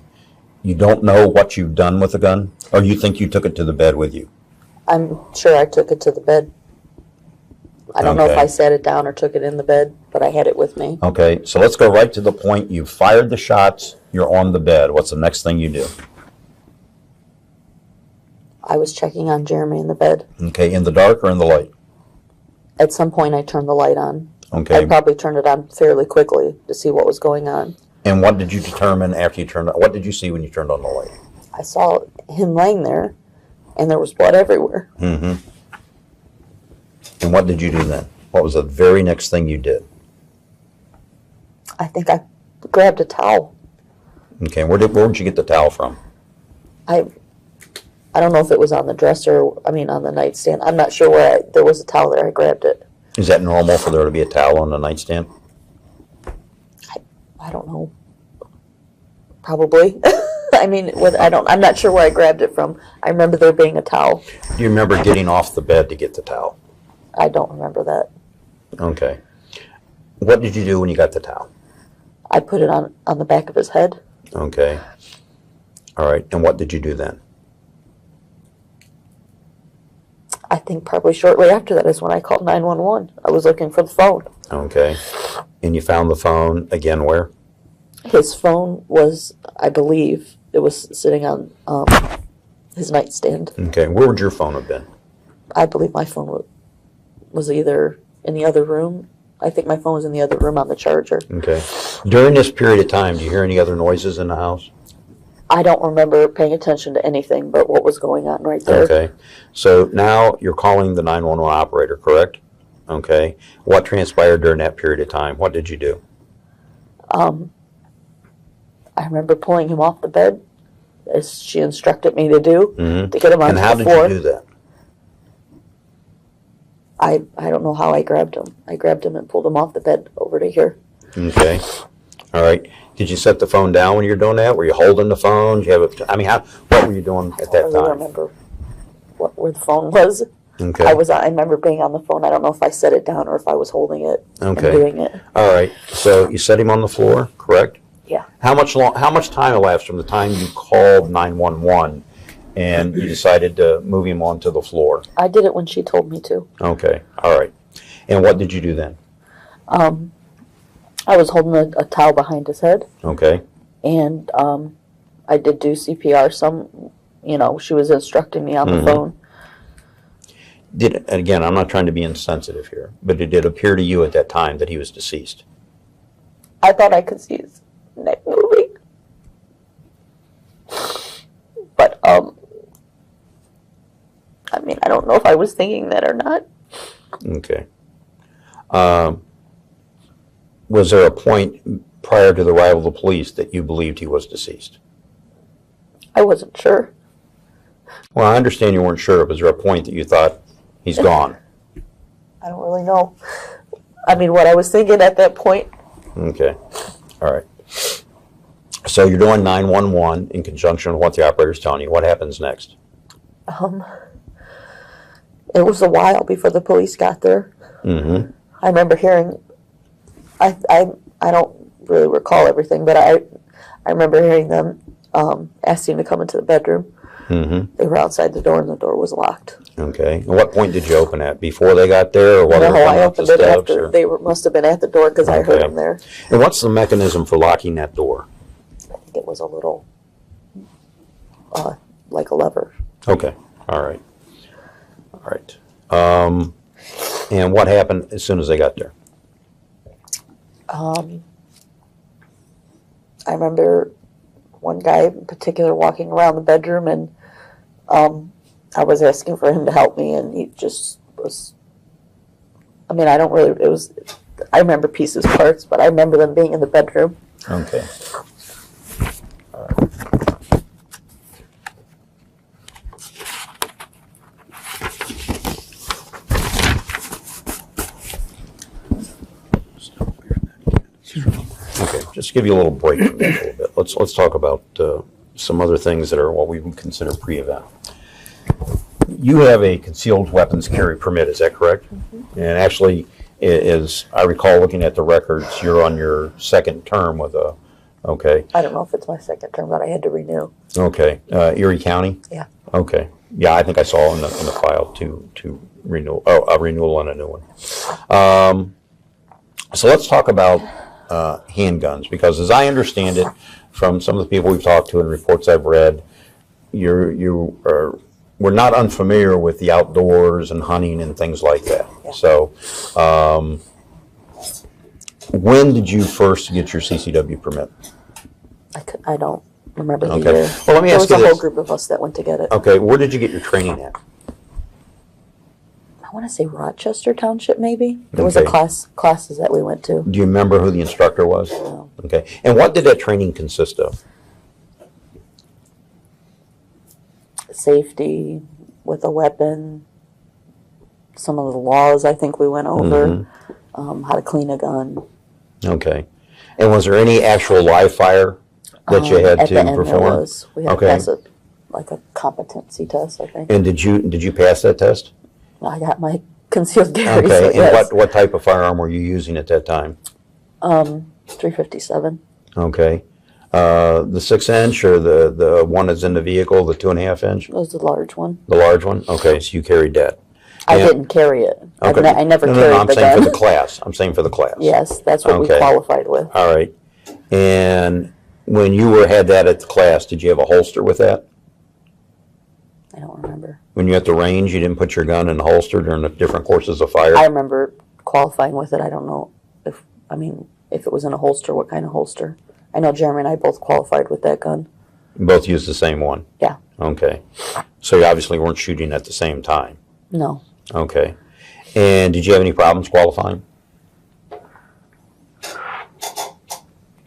You don't know what you've done with the gun? Or you think you took it to the bed with you? I'm sure I took it to the bed. I don't know if Okay. I sat it down or took it in the bed, but I had it with me. Okay, so let's go right to the point. You fired the shots. You're on the bed. What's the next thing you do? I was checking on Jeremy in the bed. Okay, in the dark or in the light? At some point, I turned the light on. Okay. I probably turned it on fairly quickly to see what was going on. And what did you determine after you turned on? What did you see when you turned on the light? I saw him laying there, and there was blood everywhere. Mm-hmm. And what did you do then? What was the very next thing you did? I think I grabbed a towel. Okay, where did you get the towel from? I don't know if it was on the dresser, on the nightstand. I'm not sure where there was a towel there. I grabbed it. Is that normal for there to be a towel on the nightstand? I don't know. Probably. I'm not sure where I grabbed it from. I remember there being a towel. Do you remember getting off the bed to get the towel? I don't remember that. Okay. What did you do when you got the towel? I put it on the back of his head. Okay. All right. And what did you do then? I think probably shortly after that is when I called 911. I was looking for the phone. Okay. And you found the phone again where? His phone was, I believe, it was sitting on his nightstand. Okay. Where would your phone have been? I believe my phone was either in the other room. I think my phone was in the other room on the charger. Okay. During this period of time, do you hear any other noises in the house? I don't remember paying attention to anything but what was going on right there. Okay. So now you're calling the 911 operator, correct? Okay. What transpired during that period of time? What did you do? I remember pulling him off the bed, as she instructed me to do, to get him onto And how the did floor. you do that? I don't know how I grabbed him. I grabbed him and pulled him off the bed over to here. Okay. All right. Did you set the phone down when you were doing that? Were you holding the phone? Did you have what were you doing at I that don't really time? remember where the phone was. Okay. I remember being on the phone. I don't know if I set it down or if I was holding it and Okay. doing it. All right. So you set him on the floor, correct? Yeah. How much time elapsed from the time you called 911 and you decided to move him onto the floor? I did it when she told me to. Okay. All right. And what did you do then? I was holding a towel behind his head, Okay. and I did do CPR. She was instructing me on the phone. Again, I'm not trying to be insensitive here, but it did appear to you at that time that he was deceased. I thought I could see his neck moving. But, I don't know if I was thinking that or not. Okay. Was there a point prior to the arrival of the police that you believed he was deceased? I wasn't sure. Well, I understand you weren't sure. Was there a point that you thought he's gone? I don't really know. What I was thinking at that point. Okay. All right. So you're doing 911 in conjunction with what the operator's telling you. What happens next? It was a while before the police got there. Mm-hmm. I remember hearing, I don't really recall everything, but I remember hearing them asking to come into the bedroom. Mm-hmm. They were outside the door and the door was locked. Okay. And what point did you open at? Before they got there, or what? No, I opened it after they must have been at the door because I heard Okay. them there. And what's the mechanism for locking that door? I think it was a little, like a lever. Okay. All right. All right. And what happened as soon as they got there? I remember one guy in particular walking around the bedroom, and I was asking for him to help me, and he just was. I remember pieces, parts, but I remember them being in the bedroom. Okay. All right. Okay, just to give you a little break from that a little bit. Let's talk about some other things that are what we would consider pre-event. You have a concealed weapons carry permit, is that correct? Mm-hmm. And actually, as I recall looking at the records, you're on your second term with a Okay. I don't know if it's my second term, but I had to renew. Okay. Erie County? Yeah. Okay. Yeah, I think I saw in the file to renew, a renewal and a new one. So let's talk about handguns, because as I understand it, from some of the people we've talked to and reports I've read, we're not unfamiliar with the outdoors and hunting and things like that. Yeah. So, when did you first get your CCW permit? I don't remember the Okay. year. Well, let me There ask was a you whole this. group of us that went to get it. Okay, where did you get your training at? I want to say Rochester Township, maybe. There was a Okay. classes that we went to. Do you remember who the instructor was? No. Okay. And what did that training consist of? Safety with a weapon. Some of the laws I think we went over. How to clean a gun. Okay. And was there any actual live fire that you had At to the end perform? there was. We had Okay. to pass a competency test, I think. And did you pass that test? I got my concealed carry. Okay. So And yes. what type of firearm were you using at that time? 357. Okay. The 6-inch or the one that's in the vehicle, the 2.5-inch, It was the large one. the large one? Okay, so you carried that. I Yeah. didn't carry it. Okay. I never no, carried I'm the saying gun. for the class. I'm saying for the class. Yes, that's what we Okay. qualified with. All right. And when you had that at the class, did you have a holster with that? I don't remember. When you're at the range, you didn't put your gun in the holster during the different courses of fire? I remember qualifying with it. I don't know if it was in a holster, what kind of holster. I know Jeremy and I both qualified with that gun. You both used the same one? Yeah. Okay. So you obviously weren't shooting at the same time? No. Okay. And did you have any problems qualifying?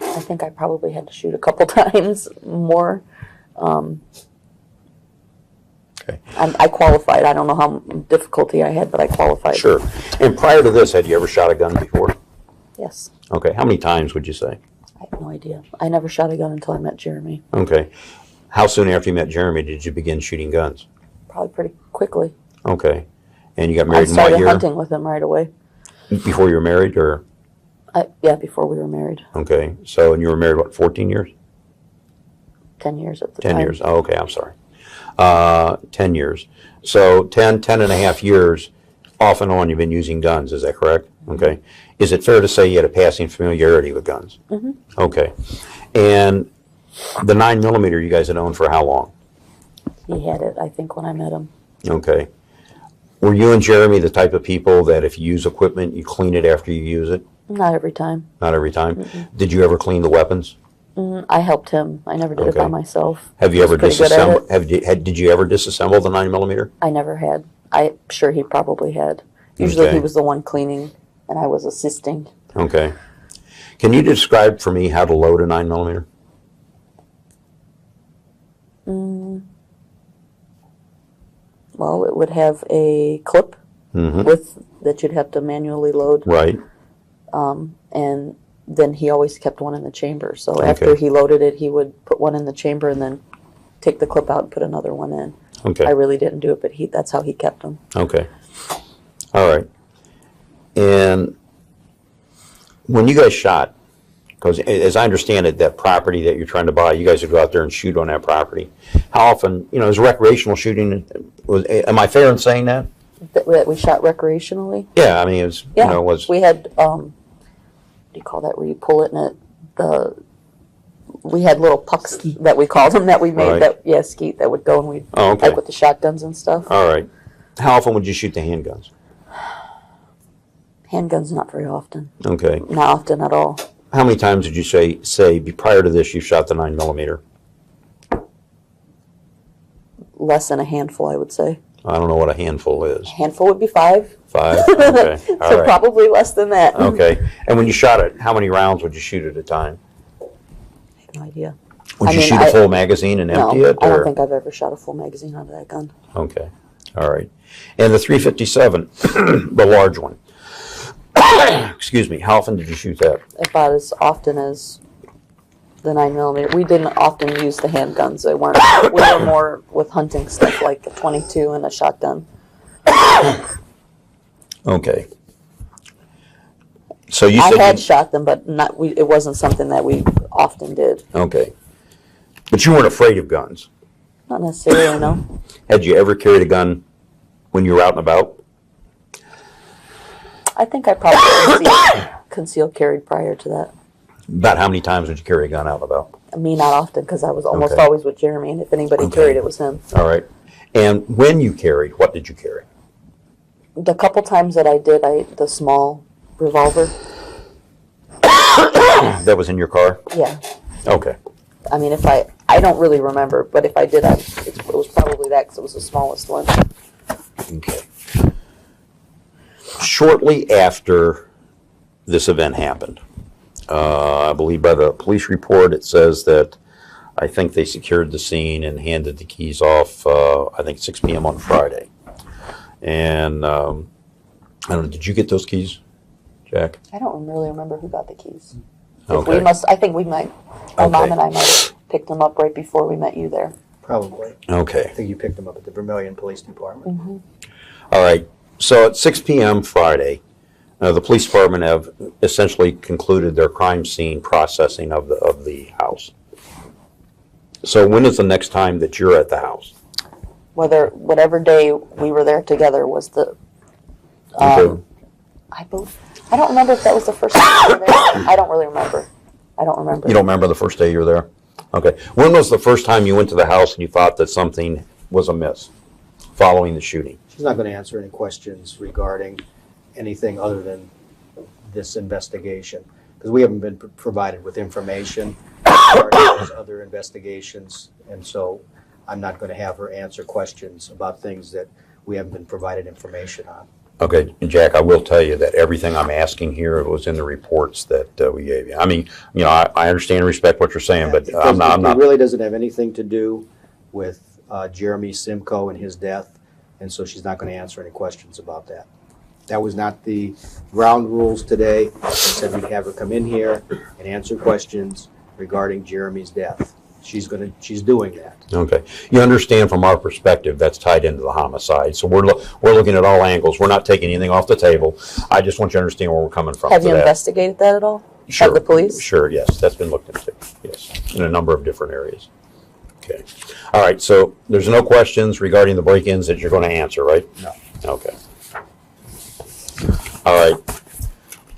I think I probably had to shoot a couple times more. Okay. I qualified. I don't know how difficulty I had, but I qualified. Sure. And prior to this, had you ever shot a gun before? Yes. Okay. How many times would you say? I have no idea. I never shot a gun until I met Jeremy. Okay. How soon after you met Jeremy did you begin shooting guns? Probably pretty quickly. Okay. And you got I married in what started year? hunting with him right away. Before you were married, or? Yeah, before we were married. Okay. So, and you were married, what, 14 years? 10 years at the 10 time. years. Oh, okay, I'm sorry. 10 years. So 10 and a half years, off and on, you've been using guns. Is that correct? Okay. Is it fair to say you had a passing familiarity with guns? Mm-hmm. Okay. And the 9mm you guys had owned for how long? He had it, I think, when I met him. Okay. Were you and Jeremy the type of people that if you use equipment, you clean it after you use it? Not every time. Not every time? Did you ever clean the weapons? I helped him. I never did it Okay. by myself. Have you He was ever pretty good at disassembled? it. Did you ever disassemble the 9mm? I never had. I'm sure he probably had. Usually Okay. he was the one cleaning, and I was assisting. Okay. Can you describe for me how to load a 9mm? Well, it would have a clip with that you'd have to manually load, Right. and then he always kept one in the chamber. So after Okay. he loaded it, he would put one in the chamber and then take the clip out and put another one in. Okay. I really didn't do it, but that's how he kept them. Okay. All right. And when you guys shot, because as I understand it, that property that you're trying to buy, you guys would go out there and shoot on that property. How often, is recreational shooting, am I fair in saying that? That we shot recreationally. Yeah, I mean, it was, Yeah, was, we had what do you call that? Where you pull it and we had little pucks that we called them that we made Right. skeet that would go and we Oh, okay. like with the shotguns and stuff. all right. How often would you shoot the handguns? Handguns not very often, Okay. not often at all. How many times did you say prior to this you shot the 9mm? Less than a handful, I would say. I don't know what a handful is. A handful would be 5. 5? Okay. So All right. probably less than that. Okay. And when you shot it, how many rounds would you shoot at a time? I have no idea. Would I you mean, shoot a full magazine and No, empty it? I Or? don't think I've ever shot a full magazine out of that gun. Okay. All right. And the 357, the large one. Excuse me. How often did you shoot that? About as often as the 9mm. We didn't often use the handguns. We were more with hunting stuff like a 22 and a shotgun. Okay. So you I said had shot them, but it wasn't something that we often did. Okay. But you weren't afraid of guns. Not necessarily, no. Had you ever carried a gun when you were out and about? I think I probably concealed carried prior to that. About how many times would you carry a gun out and about? Me, not often, because I was almost Okay. always with Jeremy, and if anybody Okay. carried, it was him. All right. And when you carried, what did you carry? The couple times that I did, the small revolver, That was in your car? yeah. Okay. I mean, I don't really remember, but if I did, it was probably that, because it was the smallest one. Okay. Shortly after this event happened, I believe by the police report, it says that I think they secured the scene and handed the keys off, I think 6 p.m. on Friday. And I don't know, did you get those keys, Jack? I don't really remember who got the keys. Okay. I think we might, my Okay. mom and I might have picked them up right before we met you there. Probably. Okay. I think you picked them up at the Vermilion Police Department. All right. So at 6 p.m. Friday, the police department have essentially concluded their crime scene processing of the house. So when is the next time that you're at the house? Whatever day we were there together was the, Okay. I don't remember if that was the first time we were there. I don't really remember. I don't remember. You don't remember the first day you were there? Okay. When was the first time you went to the house and you thought that something was amiss following the shooting? She's not going to answer any questions regarding anything other than this investigation, because we haven't been provided with information regarding those other investigations, and so I'm not going to have her answer questions about things that we haven't been provided information on. Okay, and Jack, I will tell you that everything I'm asking here was in the reports that we gave you. I mean, you know, I understand and respect what you're saying, but I'm not. It really doesn't have anything to do with Jeremy Simko and his death, and so she's not going to answer any questions about that. That was not the ground rules today. I said we'd have her come in here and answer questions regarding Jeremy's death. She's doing that. Okay. You understand from our perspective that's tied into the homicide. So we're looking at all angles. We're not taking anything off the table. I just want you to understand where we're coming from. Have for you that. investigated that at all? Sure. Have the police? Sure, yes. That's been looked into. Yes. In a number of different areas. Okay. All right. So there's no questions regarding the break-ins that you're going to answer, right? No. Okay. All right.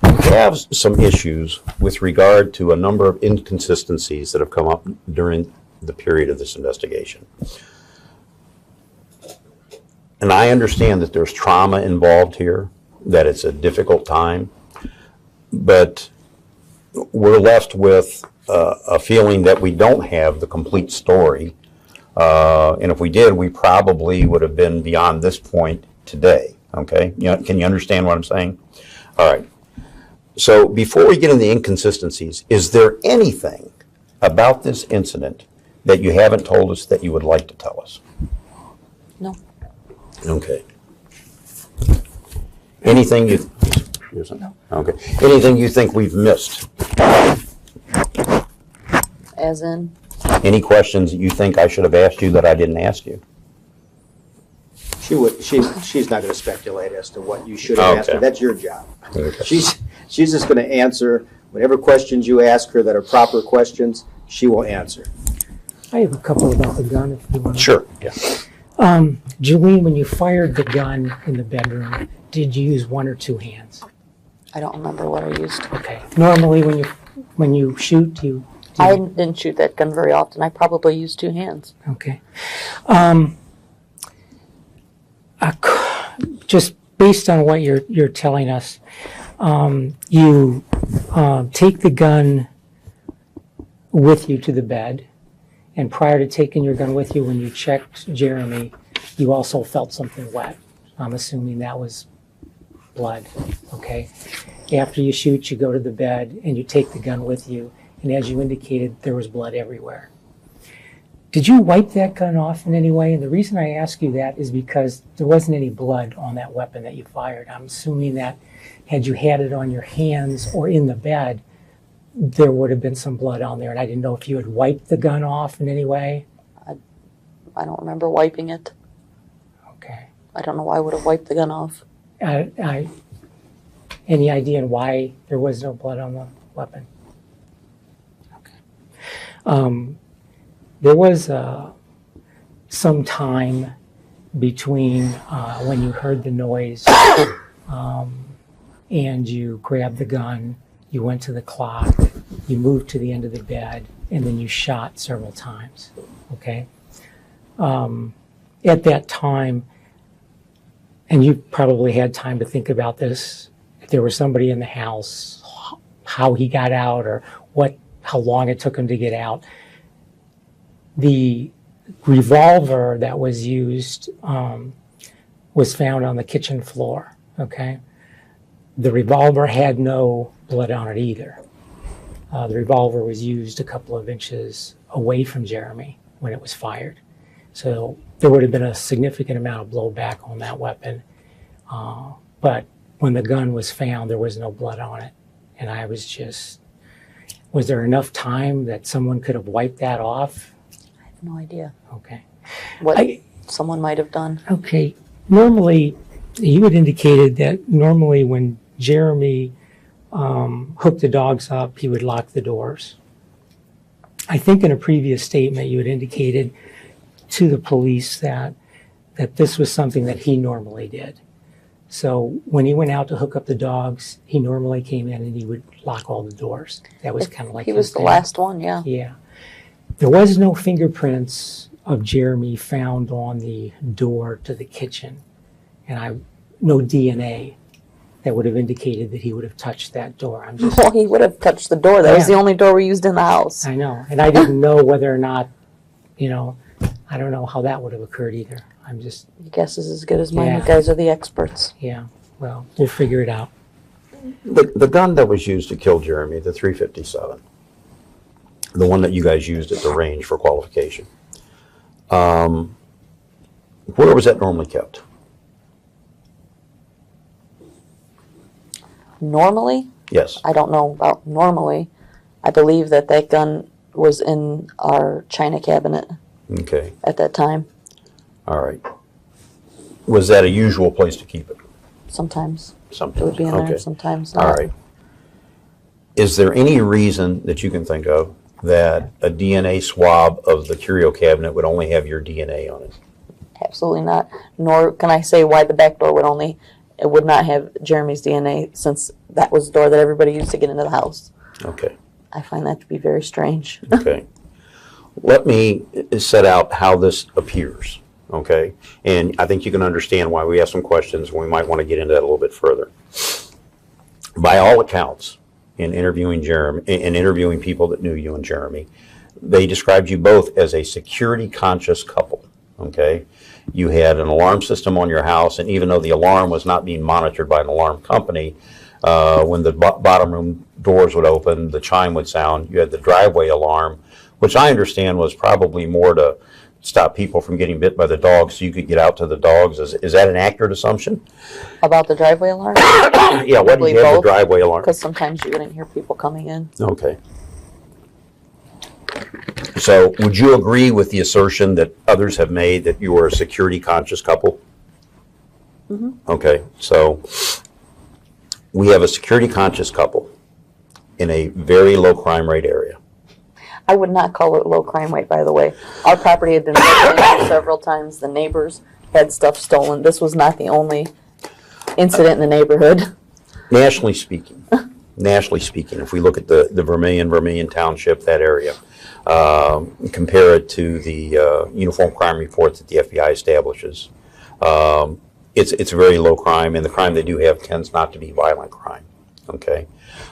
We have some issues with regard to a number of inconsistencies that have come up during the period of this investigation. And I understand that there's trauma involved here, that it's a difficult time, but we're left with a feeling that we don't have the complete story. And if we did, we probably would have been beyond this point today. Okay? Can you understand what I'm saying? All right. So before we get into the inconsistencies, is there anything about this incident that you haven't told us that you would like to tell us? No. Okay. Anything you... No. Okay. Anything you think we've missed? As in? Any questions that you think I should have asked you that I didn't ask you? She's not going to speculate as to what you should have asked her. Okay. That's your job. Okay. She's just going to answer whatever questions you ask her that are proper questions. She will answer. I have a couple about the gun if you want. Sure. Yeah. Julene, when you fired the gun in the bedroom, did you use one or two hands? I don't remember what I used. Okay. Normally, when you shoot, I didn't shoot that gun very often. I probably used two hands. Okay. Just based on what you're telling us, you take the gun with you to the bed, and prior to taking your gun with you, when you checked Jeremy, you also felt something wet. I'm assuming that was blood. Okay. After you shoot, you go to the bed and you take the gun with you, and as you indicated, there was blood everywhere. Did you wipe that gun off in any way? And the reason I ask you that is because there wasn't any blood on that weapon that you fired. I'm assuming that had you had it on your hands or in the bed, there would have been some blood on there. And I didn't know if you had wiped the gun off in any way. I don't remember wiping it. Okay. I don't know why I would have wiped the gun off. Any idea on why there was no blood on the weapon? Okay. There was some time between when you heard the noise and you grabbed the gun, you went to the clock, you moved to the end of the bed, and then you shot several times, okay? At that time, and you probably had time to think about this, if there was somebody in the house, how he got out or how long it took him to get out. The revolver that was used was found on the kitchen floor, okay? The revolver had no blood on it either. The revolver was used a couple of inches away from Jeremy when it was fired. So there would have been a significant amount of blowback on that weapon. But when the gun was found, there was no blood on it. And I was just, was there enough time that someone could have wiped that off? I have no idea Okay. what someone might have done. Okay. Normally, you had indicated that normally when Jeremy hooked the dogs up, he would lock the doors. I think in a previous statement you had indicated to the police that this was something that he normally did. So when he went out to hook up the dogs, he normally came in and he would lock all the doors. That was kind of like He his was the thing. last one, yeah. Yeah. There was no fingerprints of Jeremy found on the door to the kitchen. And no DNA that would have indicated that he would have touched that door. I'm just, Well, he would have touched the door. That was Yeah. the only door we used in the house. I know. And I didn't know whether or not, I don't know how that would have occurred either. I'm just, Your guess is as good as mine. Yeah. You guys are the experts. yeah, well, we'll figure it out. The gun that was used to kill Jeremy, the .357, the one that you guys used at the range for qualification, where was that normally kept? Normally, Yes. I don't know about normally. I believe that gun was in our china cabinet Okay. at that time. All right. Was that a usual place to keep it? Sometimes Sometimes. it would be in Okay. there, sometimes not. All right. Is there any reason that you can think of that a DNA swab of the curio cabinet would only have your DNA on it? Absolutely not. Nor can I say why the back door it would not have Jeremy's DNA, since that was the door that everybody used to get into the house. Okay. I find that to be very strange. Okay. Let me set out how this appears, okay? And I think you can understand why we have some questions, and we might want to get into that a little bit further. By all accounts, in interviewing Jeremy, in interviewing people that knew you and Jeremy, they described you both as a security-conscious couple, okay? You had an alarm system on your house, and even though the alarm was not being monitored by an alarm company, when the bottom room doors would open, the chime would sound. You had the driveway alarm, which I understand was probably more to stop people from getting bit by the dogs so you could get out to the dogs. Is that an accurate assumption? About the driveway alarm? Yeah, why do you have the both, driveway alarm? Because sometimes you wouldn't hear people coming in. Okay. So would you agree with the assertion that others have made that you are a security-conscious couple? Mm-hmm. Okay, so we have a security-conscious couple in a very low crime rate area. I would not call it low crime rate, by the way. Our property had been broken into several times. The neighbors had stuff stolen. This was not the only incident in the neighborhood. Nationally speaking, if we look at the Vermilion Township, that area, compare it to the uniform crime reports that the FBI establishes, it's very low crime, and the crime they do have tends not to be violent crime. Okay.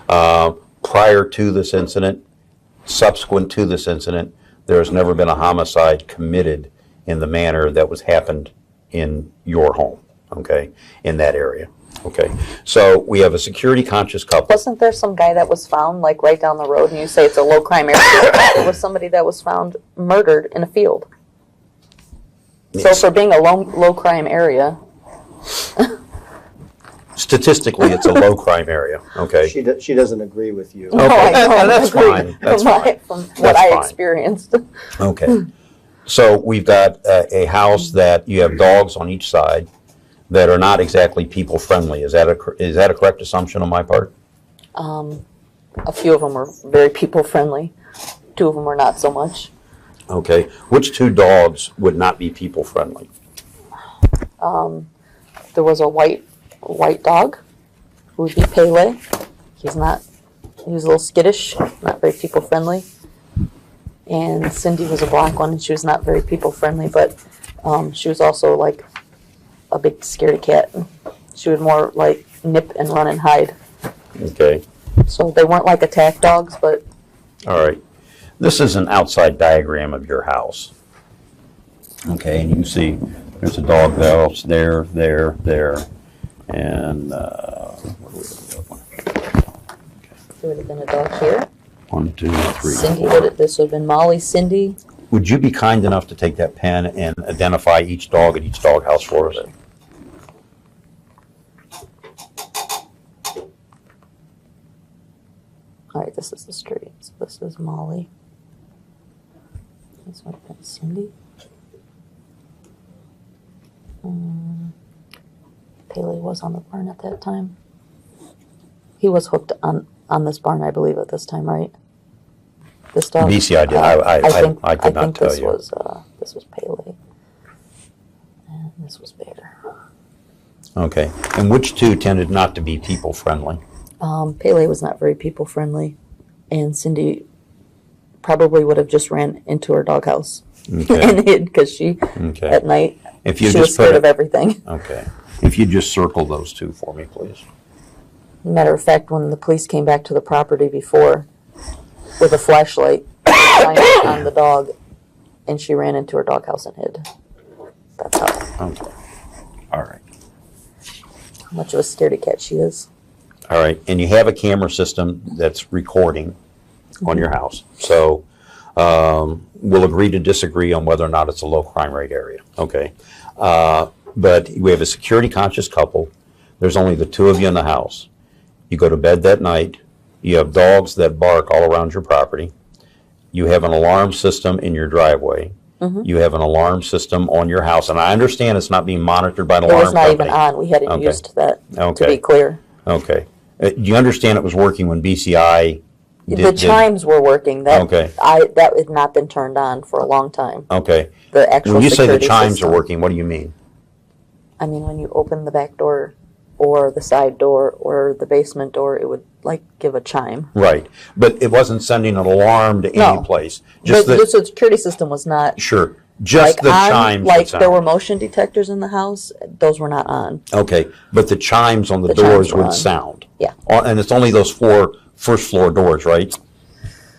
Prior to this incident, subsequent to this incident, there has never been a homicide committed in the manner that was happened in your home, okay, in that area. Okay, so we have a security-conscious couple. Wasn't there some guy that was found, like, right down the road, and you say it's a low crime area? There was somebody that was found murdered in a field. So for being a low crime area, Statistically, it's a low crime area, okay? She doesn't agree with you. no, I don't that's agree fine, that's fine. From what That's I fine. experienced. Okay. So we've got a house that you have dogs on each side that are not exactly people-friendly. Is that a correct assumption on my part? A few of them were very people friendly. two of them were not so much. Okay. Which two dogs would not be people friendly? There was a white dog who would be Pele. He was a little skittish, not very people friendly. And Cindy was a black one, and she was not very people friendly, but she was also like a big scaredy cat. She would more like nip and run and hide. Okay. So they weren't like attack dogs, but All right. This is an outside diagram of your house. Okay, and you can see there's a dog house there, and what was the other one? there would have been a dog here. 1, 2, 3. Cindy this would have been Molly, Cindy. Would you be kind enough to take that pen and identify each dog at each dog house for us? All right, this is the street. So this is Molly. This would have been Cindy. Pele was on the barn at that time. He was hooked on this barn, I believe, at this time, right? This dog. BC, I did. I could not tell you. This was Pele, and this was Bear. Okay. And which two tended not to be people friendly? Pele was not very people friendly, and Cindy probably would have just ran into her doghouse Okay. and hid because she Okay. at night If you she was just put scared it, of everything. okay. If you just circle those two for me, please. Matter of fact, when the police came back to the property before with a flashlight shined on the dog, and she ran into her doghouse and hid. That's how Okay. All right. much of a scaredy cat she is. All right. And you have a camera system that's recording on your house. So we'll agree to disagree on whether or not it's a low crime rate area. Okay. But we have a security conscious couple. There's only the two of you in the house. You go to bed that night. You have dogs that bark all around your property. You have an alarm system in your driveway. You have an alarm system on your house. And I understand it's not being monitored by an It alarm was not company. even on. We hadn't Okay. used that, to Okay. be clear. Okay. Do you understand it was working when BCI The chimes were working. That Okay. that had not been turned on for a long time. Okay. The actual When you say the security chimes system. are working, what do you mean? I mean, when you open the back door or the side door or the basement door, it would like give a chime. Right. But it wasn't sending an alarm to any No. place. But Just the, the security system was not sure. Just like the on, chimes like would sound. there were motion detectors in the house. Those were not on. Okay. But the chimes on the The chimes doors were would on. sound. Yeah. And it's only those 4 first floor doors, right?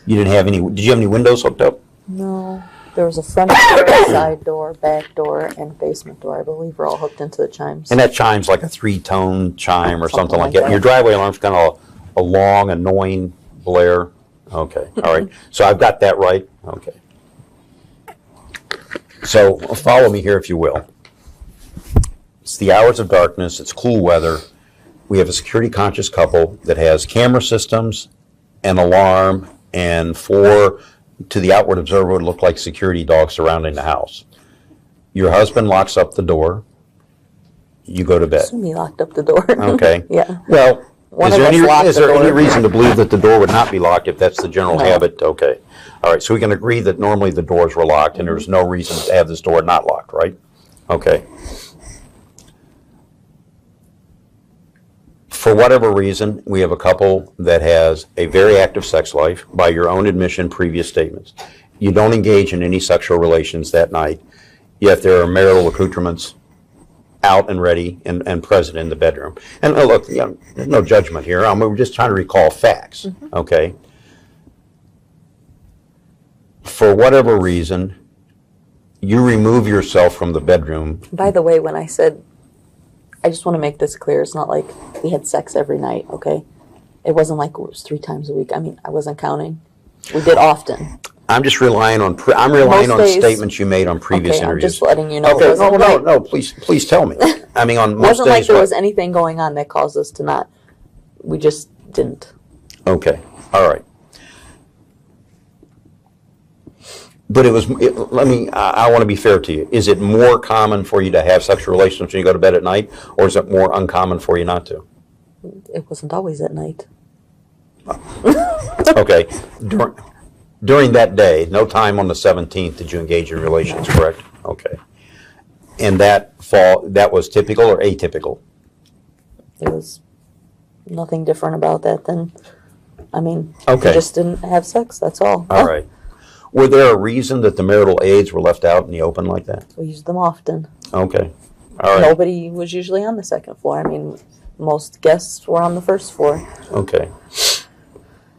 You didn't have any, did you have any windows hooked up? No, there was a front door, side door, back door, and basement door. I believe were all hooked into the chimes. And that chime's like a 3-tone chime or something Something like like that. And your that. driveway alarm's kind of a long, annoying blare. Okay, all right. So I've got that right? Okay. So follow me here if you will. It's the hours of darkness. It's cool weather. We have a security conscious couple that has camera systems, an alarm, and 4, to the outward observer, would look like security dogs surrounding the house. Your husband locks up the door. You go to bed. Assume he locked up the door. Okay. Yeah. Well, One is of there, us any, locked is the there any door. reason to believe that the door would not be locked if that's the general No. habit? Okay. All right. So we can agree that normally the doors were locked and there's no reason to have this door not locked, right? Okay. For whatever reason, we have a couple that has a very active sex life, by your own admission, previous statements. You don't engage in any sexual relations that night, yet there are marital accoutrements out and ready and present in the bedroom. And look, you know, there's no judgment here. We're just trying to recall facts, okay? For whatever reason, you remove yourself from the bedroom. By the way, when I said, I just want to make this clear. It's not like we had sex every night. Okay, it wasn't like it was 3 times a week. I mean, I wasn't counting. We did often. I'm just relying on I'm relying Most on days- statements you made on previous Okay, I'm interviews. just letting you know. Okay, It wasn't like, no, please tell me. I mean, on It most wasn't like days, there what? was anything going on that caused us to not. We just didn't. Okay, all right. But I want to be fair to you. Is it more common for you to have sexual relations when you go to bed at night, or is it more uncommon for you not to? It wasn't always at night. Okay. during that day, no time on the 17th did you engage in relations, correct? Okay. And that was typical or atypical? There was nothing different about that than, Okay. we just didn't have sex, that's all. All right. Were there a reason that the marital aids were left out in the open like that? We used them often. Okay. All right. Nobody was usually on the second floor. Most guests were on the first floor. Okay.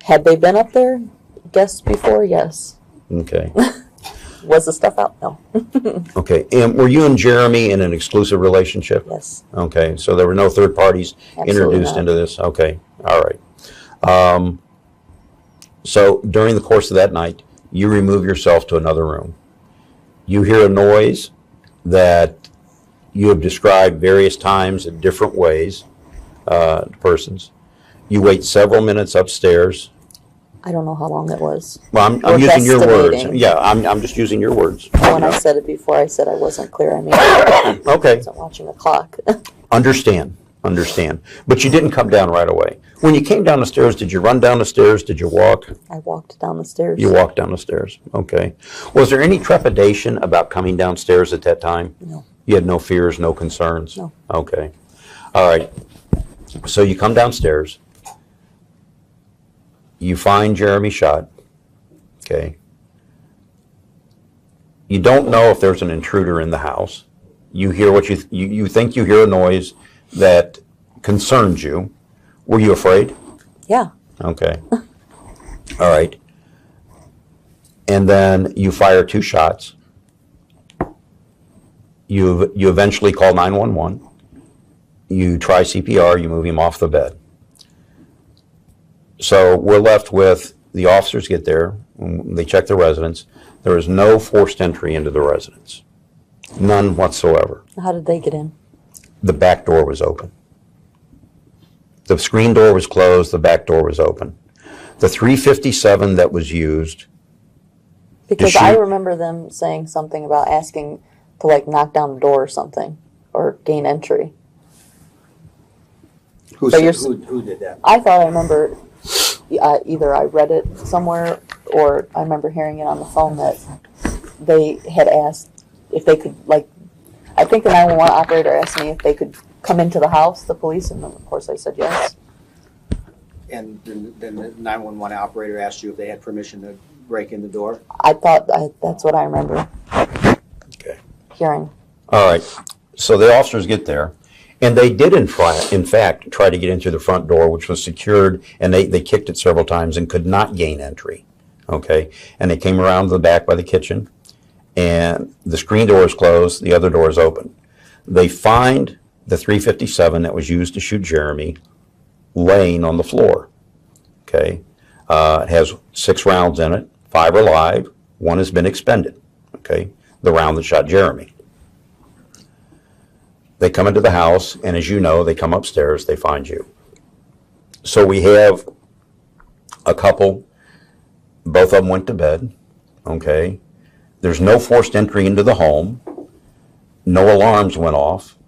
Had they been up there, guests before? Yes. Okay. Was the stuff out? No. Okay. And were you and Jeremy in an exclusive relationship? Yes. Okay. So there were no third parties Absolutely introduced not. into this? Okay. All right. So during the course of that night, you remove yourself to another room. You hear a noise that you have described various times in different ways to persons. You wait several minutes upstairs. I don't know how long it was. Well, I'm We're using your words. guesstimating. Yeah, I'm just using your words. When I said it before, I said I wasn't clear. I Okay. wasn't watching the clock. Understand. But you didn't come down right away. When you came down the stairs, did you run down the stairs? Did you walk? I walked down the stairs. You walked down the stairs. Okay. Was there any trepidation about coming downstairs at that time? No. You had no fears, no concerns? No. Okay. All right. So you come downstairs. You find Jeremy shot. Okay. You don't know if there's an intruder in the house. You hear what you think you hear a noise that concerns you. Were you afraid? Yeah. Okay. All right. And then you fire 2 shots. You eventually call 911. You try CPR. You move him off the bed. So we're left with the officers get there. They check the residence. There is no forced entry into the residence. None whatsoever. How did they get in? The back door was open. The screen door was closed. The back door was open. The 357 that was used. Because I remember them saying something about asking to knock down the door or something, or gain entry. Who So you're did that? I thought I remember, either I read it somewhere or I remember hearing it on the phone that they had asked if they could, I think the 911 operator asked me if they could come into the house, the police, and of course I said yes. And then the 911 operator asked you if they had permission to break in the door? I thought that's what I remember Okay. hearing. All right. So the officers get there, and they did in fact try to get into the front door, which was secured, and they kicked it several times and could not gain entry. Okay. And they came around to the back by the kitchen, and the screen door is closed, the other door is open. They find the 357 that was used to shoot Jeremy laying on the floor. Okay. It has 6 rounds in it, 5 are live, 1 has been expended. Okay. The round that shot Jeremy. They come into the house, and as you know, they come upstairs, they find you. So we have a couple, both of them went to bed. Okay. There's no forced entry into the home. No alarms went off.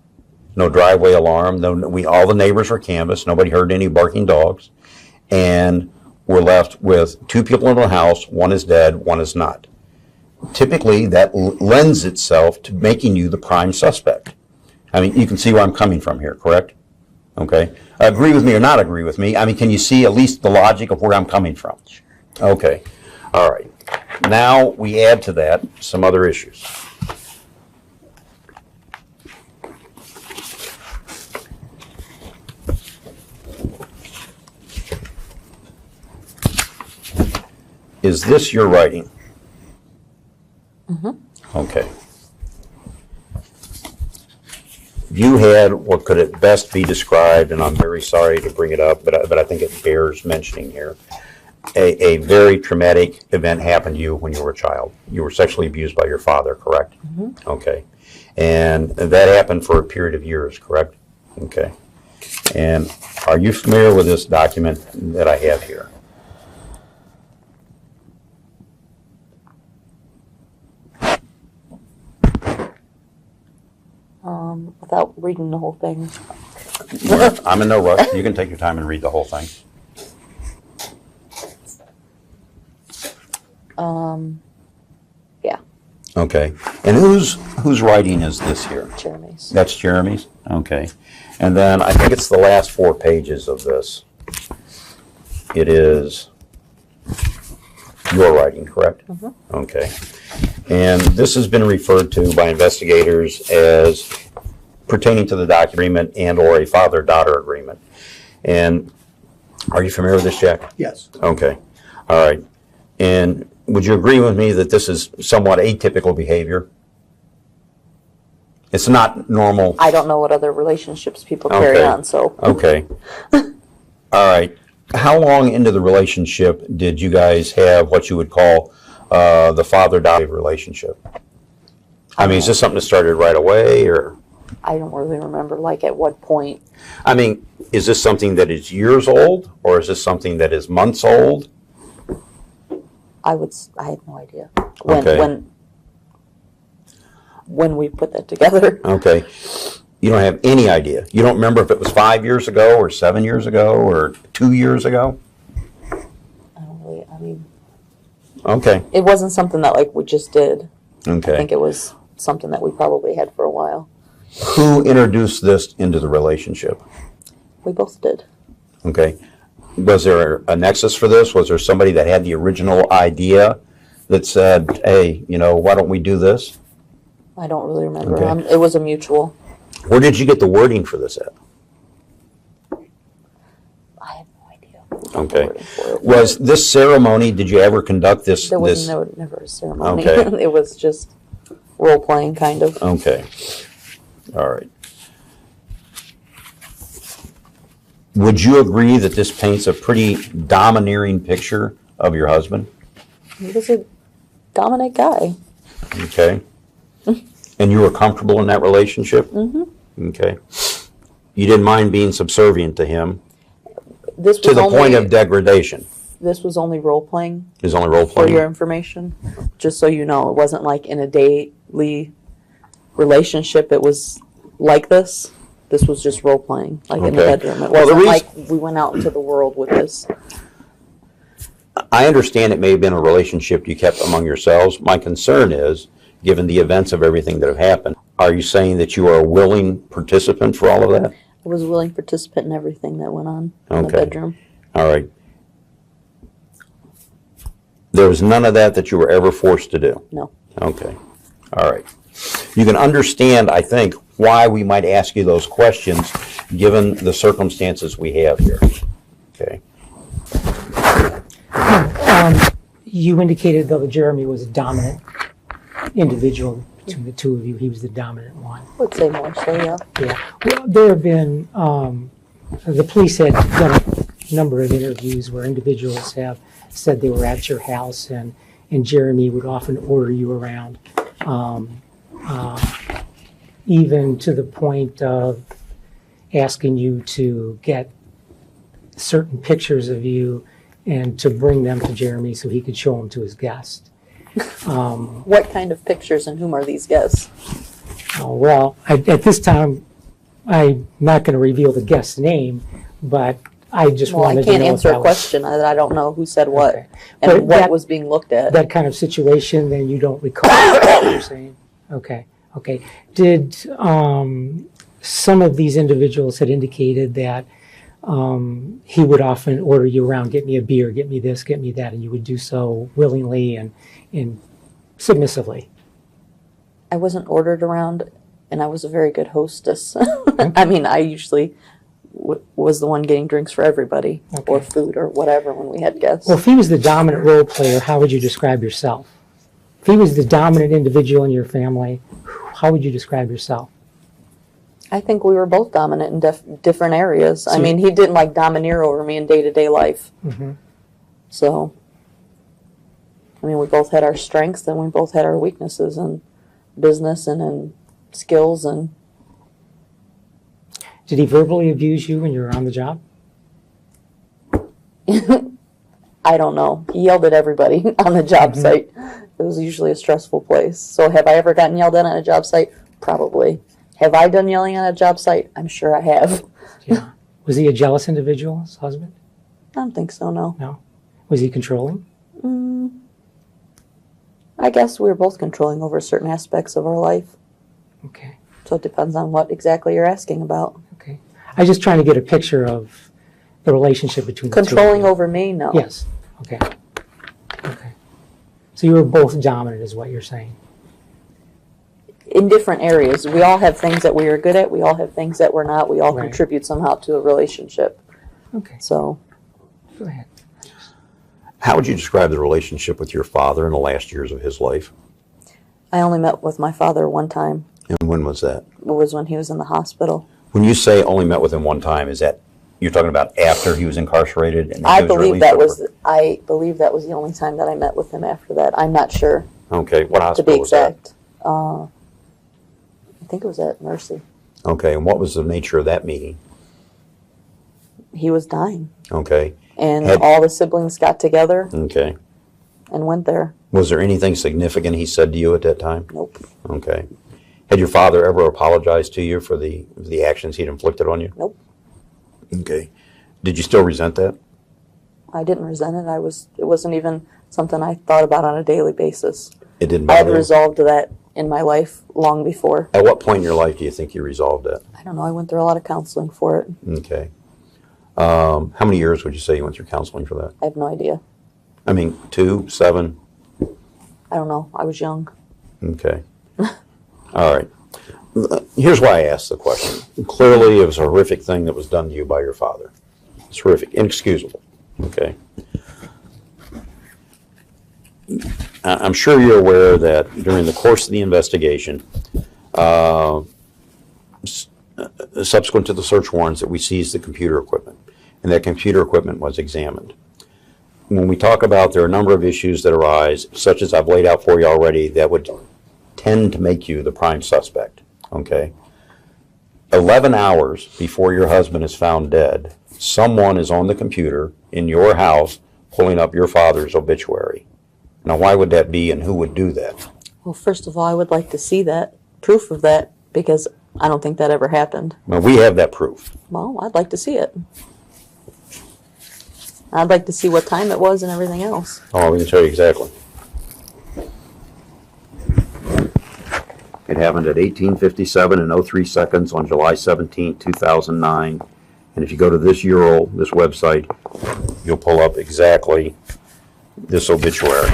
No driveway alarm. All the neighbors were canvassed. Nobody heard any barking dogs. And we're left with 2 people in the house. 1 is dead, 1 is not. Typically, that lends itself to making you the prime suspect. You can see where I'm coming from here, correct? Okay. Agree with me or not agree with me? Can you see at least the logic of where I'm coming from? Okay. All right. Now we add to that some other issues. Is this your writing? Mm-hmm. Okay. You had what could at best be described, and I'm very sorry to bring it up, but I think it bears mentioning here. A very traumatic event happened to you when you were a child. You were sexually abused by your father, correct? Mm-hmm. Okay. And that happened for a period of years, correct? Okay. And are you familiar with this document that I have here? Without reading the whole thing. I'm in no rush. You can take your time and read the whole thing. Yeah, Okay. And whose writing is this here? Jeremy's. That's Jeremy's? Okay. And then I think it's the last 4 pages of this. It is your writing, correct? Mm-hmm. Okay. And this has been referred to by investigators as pertaining to the document agreement and or a father-daughter agreement. And are you familiar with this, Jack? Yes. Okay. All right. And would you agree with me that this is somewhat atypical behavior? It's not normal. I don't know what other relationships people carry Okay. on, so. Okay. All right. How long into the relationship did you guys have what you would call the father-daughter relationship? I mean, is this something that started right away, or? I don't really remember, like, at what point. I mean, is this something that is years old, or is this something that is months old? I had no idea. When, Okay. when we put that together. Okay. You don't have any idea. You don't remember if it was 5 years ago, or 7 years ago, or 2 years ago? I mean, Okay. it wasn't something that, like, we just did. I Okay. think it was something that we probably had for a while. Who introduced this into the relationship? We both did. Okay. Was there a nexus for this? Was there somebody that had the original idea that said, hey, why don't we do this? I don't really remember. Okay. It was a mutual. Where did you get the wording for this at? I have no idea. Okay. Wording for it. Was this ceremony, did you ever conduct this? There was never a ceremony. Okay. It was just role playing, kind of. Okay. All right. Would you agree that this paints a pretty domineering picture of your husband? He was a dominant guy. Okay. And you were comfortable in that relationship? Mm-hmm. Okay. You didn't mind being subservient to him This to was the only, point of degradation? This was only role playing. Is only role For playing? your information, just so you know, it wasn't like in a daily relationship. It was like this. This was just role playing, like in the Okay. bedroom. It Well, the wasn't reason- like we went out into the world with this. I understand it may have been a relationship you kept among yourselves. My concern is, given the events of everything that have happened, are you saying that you are a willing participant for all of that? I was a willing participant in everything that went on in the Okay. bedroom. All right. There was none of that you were ever forced to do? No. Okay. All right. You can understand, I think, why we might ask you those questions, given the circumstances we have here. Okay. You indicated, though, that Jeremy was a dominant individual between the two of you. He was the dominant one. I would say more so, yeah. Yeah. Well, there have been, the police had done a number of interviews where individuals have said they were at your house, and Jeremy would often order you around, even to the point of asking you to get certain pictures of you and to bring them to Jeremy so he could show them to his guests. What kind of pictures and whom are these guests? Well, at this time, I'm not going to reveal the guest's name, but I just Well, I wanted to can't know answer if a that was question. I don't know who said what Okay. and But what that- was being looked at. that kind of situation. Then you don't recall what you're saying. Okay. Did some of these individuals had indicated that he would often order you around, get me a beer, get me this, get me that, and you would do so willingly and submissively? I wasn't ordered around, and I was a very good hostess. I mean, I usually was the one getting drinks for everybody, or food, or whatever when we had guests. Well, if he was the dominant role player, how would you describe yourself? If he was the dominant individual in your family, how would you describe yourself? I think we were both dominant in different areas. I So- mean, he didn't like domineer over me in day-to-day life. Mm-hmm. So, I mean, we both had our strengths and we both had our weaknesses in business and in skills. And Did he verbally abuse you when you were on the job? I don't know. He yelled at everybody on the job site. It was usually a stressful place. So have I ever gotten yelled at on a job site? Probably. Have I done yelling on a job site? I'm sure I have. Yeah. Was he a jealous individual, his husband? I don't think so, no. No. Was he controlling? I guess we were both controlling over certain aspects of our life. Okay. So it depends on what exactly you're asking about. Okay. I'm just trying to get a picture of the relationship between the two of Controlling you. over me? No. Yes. Okay. Okay. So you were both dominant, is what you're saying. In different areas. We all have things that we are good at. We all have things that we're not. We all Right. contribute somehow to a relationship. Okay. So Go ahead. How would you describe the relationship with your father in the last years of his life? I only met with my father one time. And when was that? It was when he was in the hospital. When you say only met with him one time, is that you're talking about after he was incarcerated? And I he was believe released that or- was the only time that I met with him after that. I'm not sure, Okay, what to hospital be was that? exact. I think it was at Mercy. Okay, and what was the nature of that meeting? He was dying. Okay, And Had- all the siblings got together okay. and went there. Was there anything significant he said to you at that time? Nope. Okay. Had your father ever apologized to you for the actions he'd inflicted on you? Nope. Okay. Did you still resent that? I didn't resent it. It wasn't even something I thought about on a daily basis. It didn't I had bother you? resolved that in my life long before. At what point in your life do you think you resolved that? I don't know. I went through a lot of counseling for it. Okay. How many years would you say you went through counseling for that? I have no idea. I mean, 2, 7? I don't know. I was young. Okay. All right. Here's why I asked the question. Clearly, it was a horrific thing that was done to you by your father. It's horrific, inexcusable. Okay. I'm sure you're aware that during the course of the investigation, subsequent to the search warrants, that we seized the computer equipment, and that computer equipment was examined. When we talk about, there are a number of issues that arise, such as I've laid out for you already, that would tend to make you the prime suspect. Okay? 11 hours before your husband is found dead, someone is on the computer in your house pulling up your father's obituary. Now, why would that be, and who would do that? Well, first of all, I would like to see that, proof of that, because I don't think that ever happened. Well, we have that proof. Well, I'd like to see it. I'd like to see what time it was and everything else. Oh, we can tell you exactly. It happened at 18:57 and 03 seconds on July 17, 2009. And if you go to this URL, this website, you'll pull up exactly this obituary.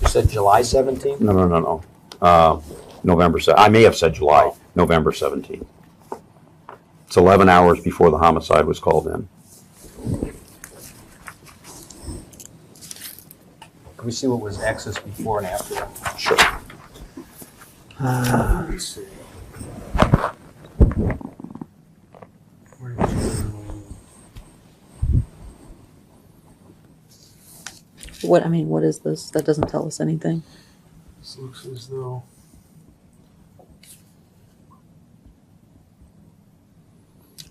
You said July 17th? No. November 7th. I may have said July, November 17th. It's 11 hours before the homicide was called in. Can we see what was accessed before and after that? Sure. Let me see. What is this? That doesn't tell us anything. This looks as though.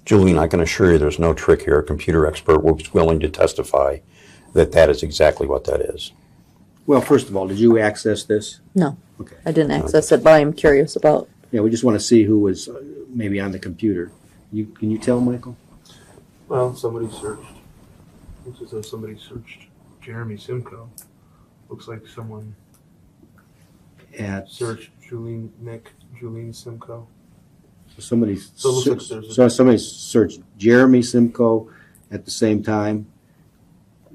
Julene, I can assure you there's no trick here. A computer expert was willing to testify that that is exactly what that is. Well, first of all, did you access this? No, Okay. I didn't access it, but I'm curious about. Yeah, we just want to see who was maybe on the computer. Can you tell, Michael? Well, somebody searched. Looks as though somebody searched Jeremy Simko. Looks like someone At searched Julene Simko. somebody. So it looks like there's a- So somebody searched Jeremy Simko at the same time.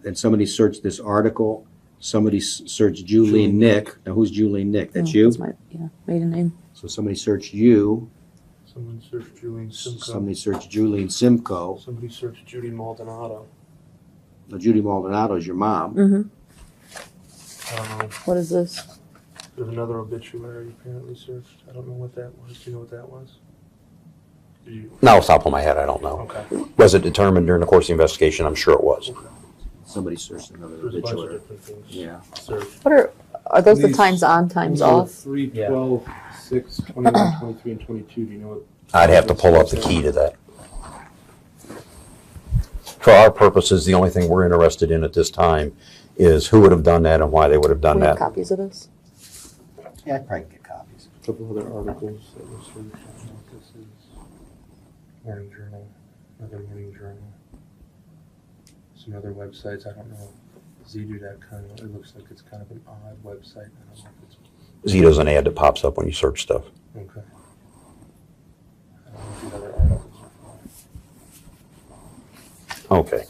Then somebody searched this article. Somebody searched Julene Nick. Now, who's Julene Nick? That's you. That's my maiden name. So somebody searched you. Someone searched Julene Simko. Somebody searched Julene Simko. Somebody searched Judy Maldonado. Now, Judy Maldonado is your mom. Mm-hmm. Um, What is this? There's another obituary apparently searched. I don't know what that was. Do you know what that was? Did you? Now, off the top of my head, I don't know. Okay. Was it determined during the course of the investigation? I'm sure it was. Somebody searched another There's a bunch of obituary. different things Yeah. searched. What are those the These- times on, times off? 3, Yeah. 12, 6, 21, 23, and 22. Do you know what? I'd have to pull up the key to that. For our purposes, the only thing we're interested in at this time is who would have done that and why they would have done We have that. copies of this. Yeah, I'd probably get copies. A couple other articles that were searched. I don't know what this is. Morning Journal, another Morning Journal. Some other websites. I don't know. Zito.com, it looks like it's kind of an odd website. I don't know if it's Zito's an ad that pops up when you search stuff. okay. I don't know if the other articles are Okay.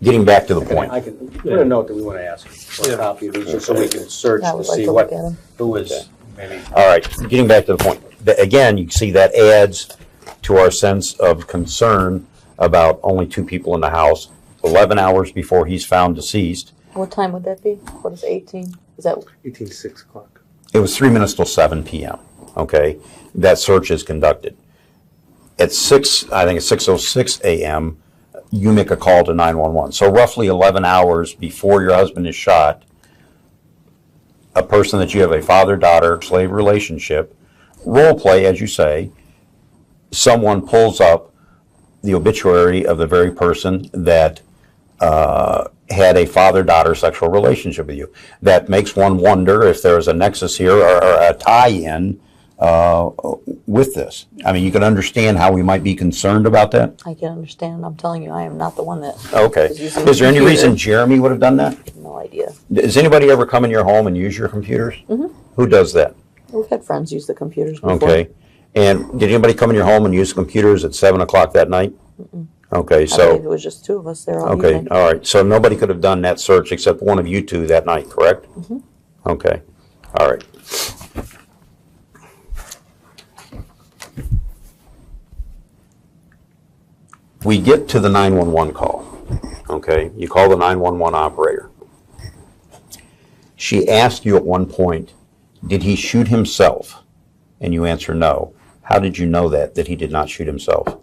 Getting back to the point. I can put a note that we want to ask for a copy of these, just so we can search I to would like see to what, look at 'em. who is maybe. All right, getting back to the point. Again, you see that adds to our sense of concern about only 2 people in the house, 11 hours before he's found deceased. What time would that be? What is 18? Is that 6 o'clock. It was 3 minutes till 7 p.m., okay? That search is conducted. At 6:06 a.m., you make a call to 911. So roughly 11 hours before your husband is shot, a person that you have a father-daughter slave relationship, role play, as you say, someone pulls up the obituary of the very person that had a father-daughter sexual relationship with you. That makes one wonder if there's a nexus here or a tie-in with this. I mean, you can understand how we might be concerned about that. I can understand. I'm telling you, I am not the one that. Okay. is using Is there any the reason computer. Jeremy would have done that? No idea. Does anybody ever come in your home and use your computers? Mm-hmm. Who does that? We've had friends use the computers before. Okay. And did anybody come in your home and use computers at 7 o'clock that night? Okay, I believe it so, was just 2 of us there all okay, evening. all right. So nobody could have done that search except one of you 2 that night, correct? Mm-hmm. Okay, all right. We get to the 911 call, okay? You call the 911 operator. She asked you at one point, did he shoot himself? And you answer no. How did you know that he did not shoot himself?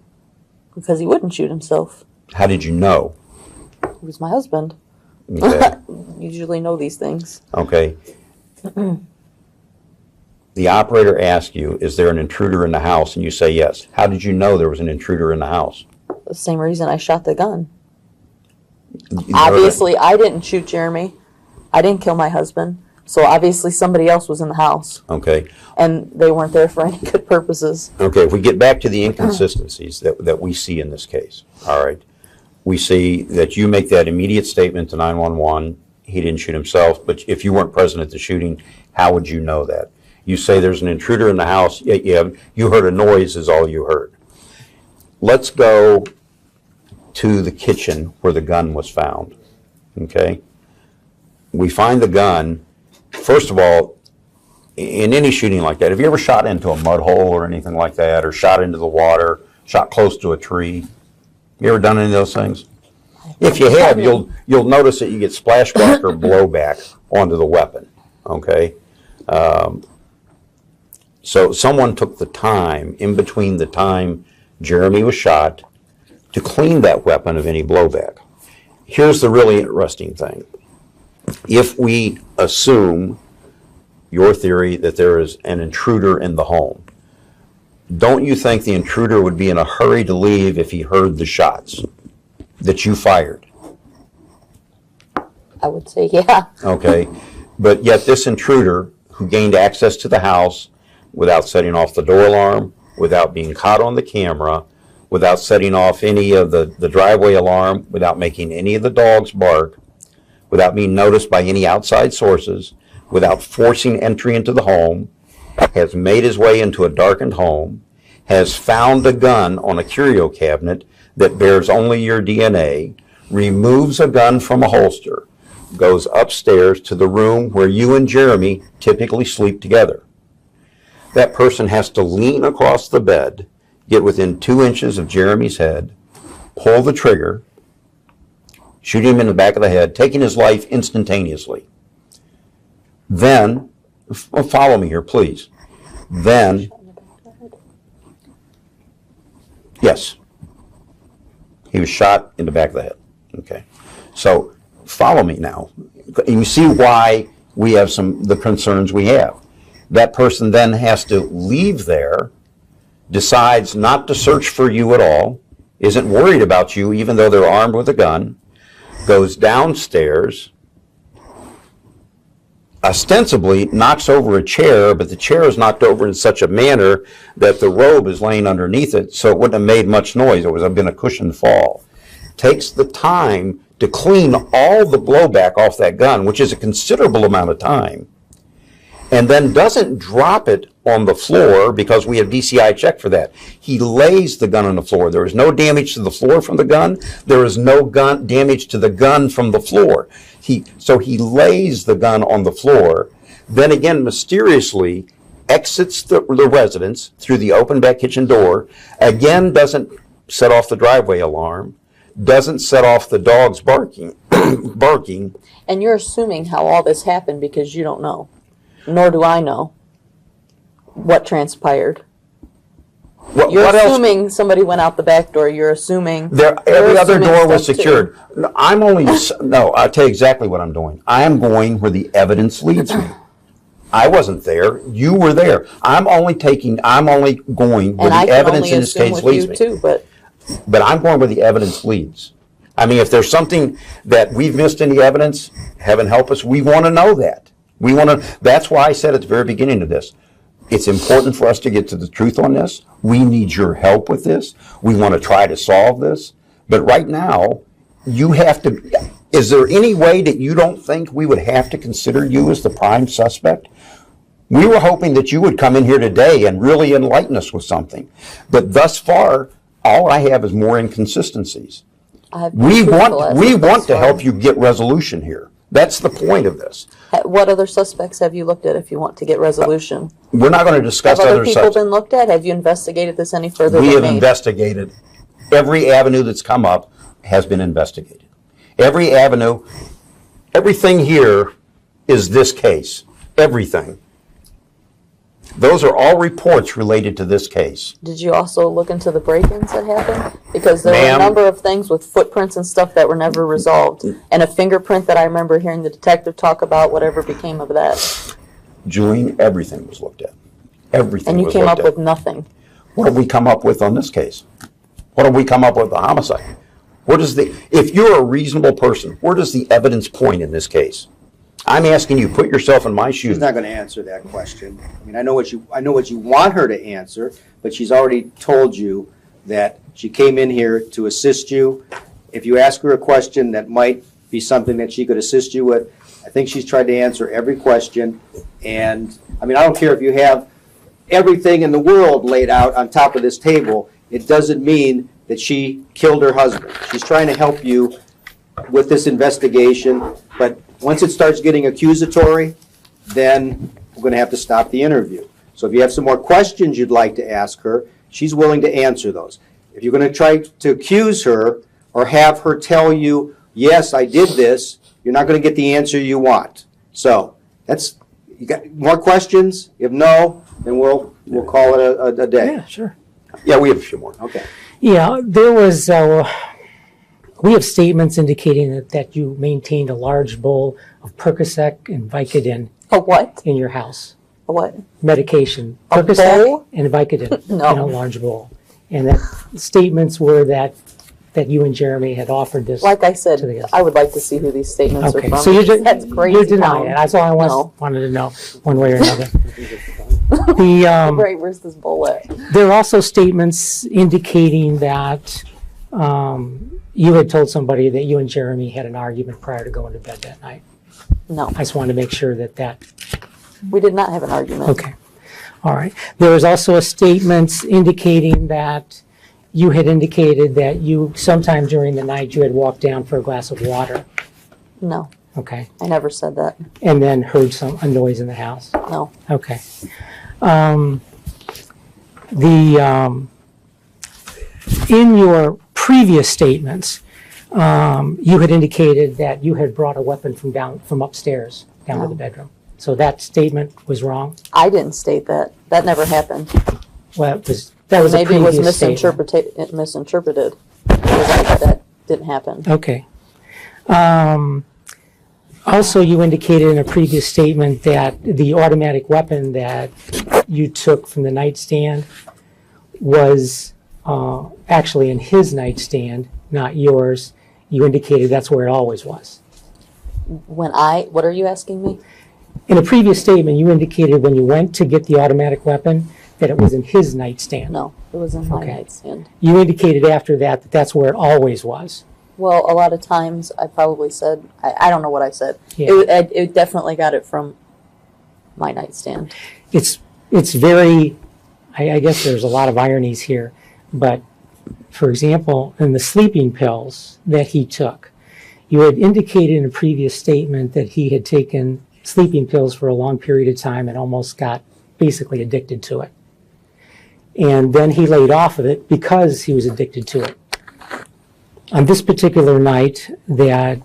Because he wouldn't shoot himself. How did you know? He was my husband. Okay, You usually know these things. okay. The operator asked you, is there an intruder in the house? And you say yes. How did you know there was an intruder in the house? The same reason I shot the gun. You heard it. Obviously, I didn't shoot Jeremy. I didn't kill my husband. So obviously somebody else was in the house. Okay, And they weren't there for any good purposes. okay. If we get back to the inconsistencies that we see in this case, all right. We see that you make that immediate statement to 911, he didn't shoot himself, but if you weren't present at the shooting, how would you know that? You say there's an intruder in the house, you heard a noise is all you heard. Let's go to the kitchen where the gun was found, okay? We find the gun. First of all, in any shooting like that, have you ever shot into a mud hole or anything like that, or shot into the water, shot close to a tree? You ever done any of those things? If you have, you'll notice that you get splashback or blowback onto the weapon, okay? So someone took the time, in between the time Jeremy was shot, to clean that weapon of any blowback. Here's the really interesting thing. If we assume your theory that there is an intruder in the home, don't you think the intruder would be in a hurry to leave if he heard the shots that you fired? I would say, yeah. Okay, but yet this intruder who gained access to the house without setting off the door alarm, without being caught on the camera, without setting off any of the driveway alarm, without making any of the dogs bark, without being noticed by any outside sources, without forcing entry into the home, has made his way into a darkened home, has found a gun on a curio cabinet that bears only your DNA, removes a gun from a holster, goes upstairs to the room where you and Jeremy typically sleep together. That person has to lean across the bed, get within 2 inches of Jeremy's head, pull the trigger, shoot him in the back of the head, taking his life instantaneously. Then, follow me here, please. Then, yes, he was shot in the back of the head. Okay, so follow me now. You see why we have the concerns we have. That person then has to leave there, decides not to search for you at all, isn't worried about you even though they're armed with a gun, goes downstairs, ostensibly knocks over a chair, but the chair is knocked over in such a manner that the robe is laying underneath it, so it wouldn't have made much noise. It would have been a cushioned fall. Takes the time to clean all the blowback off that gun, which is a considerable amount of time, and then doesn't drop it on the floor because we have DCI check for that. He lays the gun on the floor. There is no damage to the floor from the gun. There is no damage to the gun from the floor. So he lays the gun on the floor, then again mysteriously exits the residence through the open back kitchen door, again doesn't set off the driveway alarm, doesn't set off the dogs barking. And you're assuming how all this happened because you don't know, nor do I know what transpired. You're What else? assuming somebody went out the back door. You're assuming Every other assuming door was stuff too. secured. No, I'll tell you exactly what I'm doing. I am going where the evidence leads me. I wasn't there. You were there. I'm only going where And I the can evidence only in this assume case with leads you me. too, But I'm going where the evidence leads. I mean, if there's something that we've missed in the evidence, heaven help us, we want to know that. That's why I said at the very beginning of this, it's important for us to get to the truth on this. We need your help with this. We want to try to solve this. But right now, is there any way that you don't think we would have to consider you as the prime suspect? We were hoping that you would come in here today and really enlighten us with something. But thus far, all I have is more inconsistencies. We want to help you get resolution here. That's the point of this. What other suspects have you looked at if you want to get resolution? We're not going to discuss Have other other people suspects. been looked at? Have you investigated this any further We than have me? investigated. Every avenue that's come up has been investigated. Every avenue, everything here is this case. Everything. Those are all reports related to this case. Did you also look into the break-ins that happened? Because there were Ma'am. a number of things with footprints and stuff that were never resolved. And a fingerprint that I remember hearing the detective talk about, whatever became of that. Julene, everything was looked at. Everything And you was came looked up at. with nothing. What have we come up with on this case? What have we come up with the homicide? If you're a reasonable person, where does the evidence point in this case? I'm asking you, put yourself in my shoes. She's not going to answer that question. I mean, I know what you want her to answer, but she's already told you that she came in here to assist you. If you ask her a question that might be something that she could assist you with, I think she's tried to answer every question. And, I mean, I don't care if you have everything in the world laid out on top of this table. It doesn't mean that she killed her husband. She's trying to help you with this investigation, but once it starts getting accusatory, then we're going to have to stop the interview. So if you have some more questions you'd like to ask her, she's willing to answer those. If you're going to try to accuse her or have her tell you, yes, I did this, you're not going to get the answer you want. So you got more questions? If no, then we'll call it a day. Yeah, sure. Yeah, we have a few more. Okay. Yeah, there was, we have statements indicating that you maintained a large bowl of Percocet and Vicodin A what? in your house. A what? Medication. A Percocet bowl? and Vicodin No. in a large bowl. And that statements were that you and Jeremy had offered this. Like I said, to the- I would like to see who these statements Okay, are from. so That's crazy. you're denying it. That's all I No. wanted to know, one way or another. The, Right, where's this bowl at? there are also statements indicating that you had told somebody that you and Jeremy had an argument prior to going to bed that night. No, I just wanted to make sure that, we did not have an argument. okay. All right. There was also a statement indicating that you had indicated that you, sometime during the night, you had walked down for a glass of water. No, Okay. I never said that. And then heard a noise in the house. No. Okay. In your previous statements, you had indicated that you had brought a weapon from upstairs down to the bedroom. So that statement was wrong? I didn't state that. That never happened. Well, that was a Maybe it was previous statement. misinterpreted. Because that didn't happen. Okay. Also, you indicated in a previous statement that the automatic weapon that you took from the nightstand was actually in his nightstand, not yours. You indicated that's where it always was. What are you asking me? In a previous statement, you indicated when you went to get the automatic weapon that it was in his nightstand. No, it was in my Okay. nightstand. You indicated after that that's where it always was. Well, a lot of times I probably said, I don't know what I said. Yeah. It definitely got it from my nightstand. It's very, I guess there's a lot of ironies here, but for example, in the sleeping pills that he took, you had indicated in a previous statement that he had taken sleeping pills for a long period of time and almost got basically addicted to it. And then he laid off of it because he was addicted to it. On this particular night that,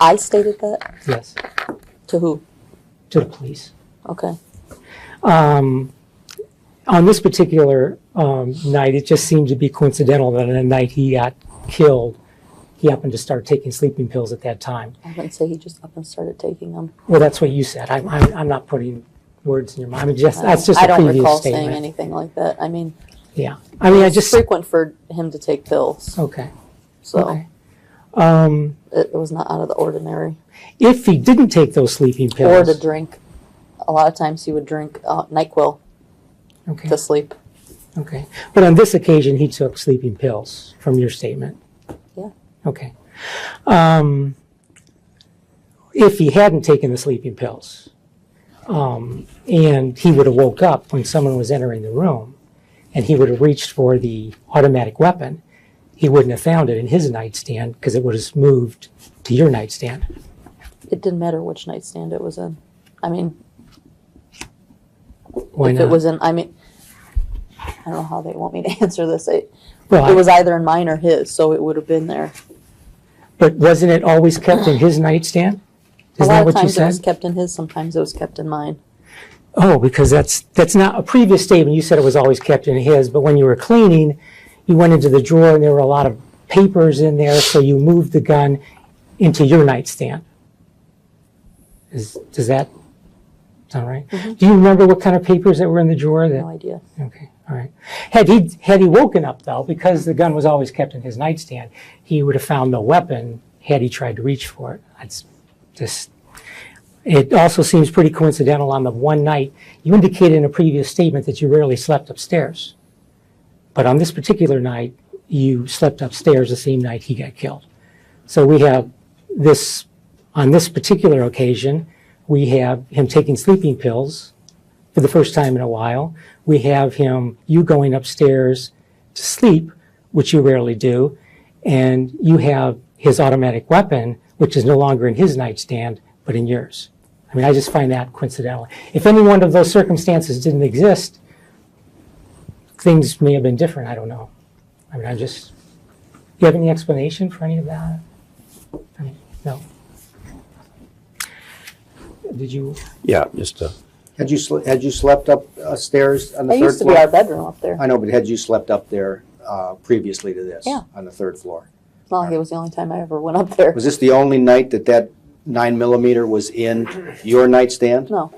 I stated that? yes, To who? to the police. Okay. On this particular night, it just seemed to be coincidental that on the night he got killed, he happened to start taking sleeping pills at that time. I wouldn't say he just up and started taking them. Well, that's what you said. I'm not putting words in your mind. I mean, that's just I a don't previous recall statement. saying anything like that. I mean, Yeah. I mean, I it's just, frequent for him to take pills. okay. So Okay. it was not out of the ordinary. If he didn't take those sleeping Or pills. to drink. A lot of times he would drink NyQuil Okay. to sleep. Okay. But on this occasion, he took sleeping pills from your statement. Yeah. Okay. If he hadn't taken the sleeping pills, and he would have woke up when someone was entering the room, and he would have reached for the automatic weapon, he wouldn't have found it in his nightstand because it would have moved to your nightstand. It didn't matter which nightstand it was in. I mean, Why if not? it was in, I mean, I don't know how they want me to answer this. It Well, was either in mine or his, so it would have been there. but wasn't it always kept in his nightstand? A Isn't lot that of what you times it was said? kept in his, sometimes it was kept in mine. Oh, because that's not a previous statement. You said it was always kept in his, but when you were cleaning, you went into the drawer and there were a lot of papers in there, so you moved the gun into your nightstand. Does that sound right? Do you remember what kind of papers that were in the drawer? No idea. Okay, all right. Had he woken up though, because the gun was always kept in his nightstand, he would have found no weapon had he tried to reach for it. That's just. It also seems pretty coincidental on the one night you indicated in a previous statement that you rarely slept upstairs, but on this particular night you slept upstairs the same night he got killed. So we have this on this particular occasion. We have him taking sleeping pills for the first time in a while. We have you going upstairs to sleep, which you rarely do. And you have his automatic weapon, which is no longer in his nightstand, but in yours. I mean, I just find that coincidental. If any one of those circumstances didn't exist, things may have been different. I don't know. I mean, do you have any explanation for any of that? I mean, no. Did you? Yeah, just Had you slept upstairs on the It third used to be floor? our bedroom up there. I know, but had you slept up there previously to this? Yeah. On the third floor? It's not like it was the only time I ever went up there. Was this the only night that 9mm was in your nightstand? No.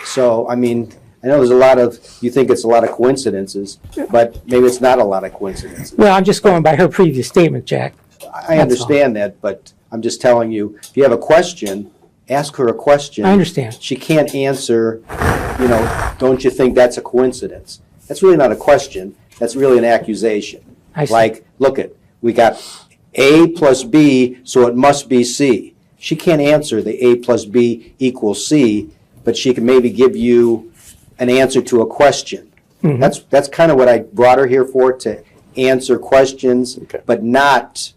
So, I mean, I know you think it's a lot of coincidences, but maybe it's not a lot of coincidences. Well, I'm just going by her previous statement, Jack. I understand that, but I'm just telling you, if you have a question, ask her a question. I understand. She can't answer, don't you think that's a coincidence? That's really not a question. That's really an accusation. I see. Like, we got A plus B, so it must be C. She can't answer the A plus B equals C, but she can maybe give you an answer to a question. Mm-hmm. That's kind of what I brought her here for, to answer questions, Okay. but not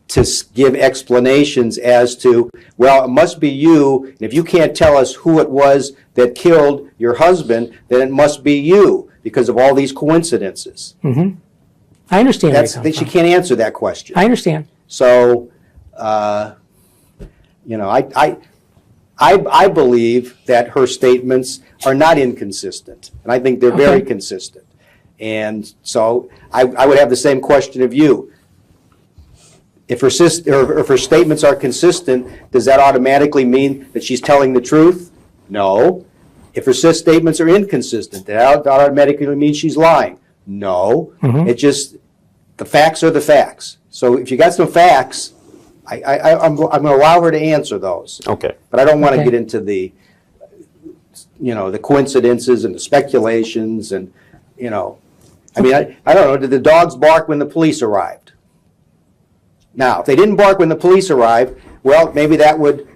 to give explanations as to, well, it must be you, and if you can't tell us who it was that killed your husband, then it must be you because of all these coincidences. I understand where you come She from. can't answer that question. I understand. So, I believe that her statements are not inconsistent, and I think they're very Okay. consistent. And so I would have the same question of you. If her statements are consistent, does that automatically mean that she's telling the truth? No. If her statements are inconsistent, that automatically means she's lying? No. It just, the facts are the facts. So if you got some facts, I'm going to allow her to answer those. okay. But I don't want to Okay. get into the coincidences and the speculations and, I mean, I don't know, did the dogs bark when the police arrived? Now, if they didn't bark when the police arrived, well, maybe that would,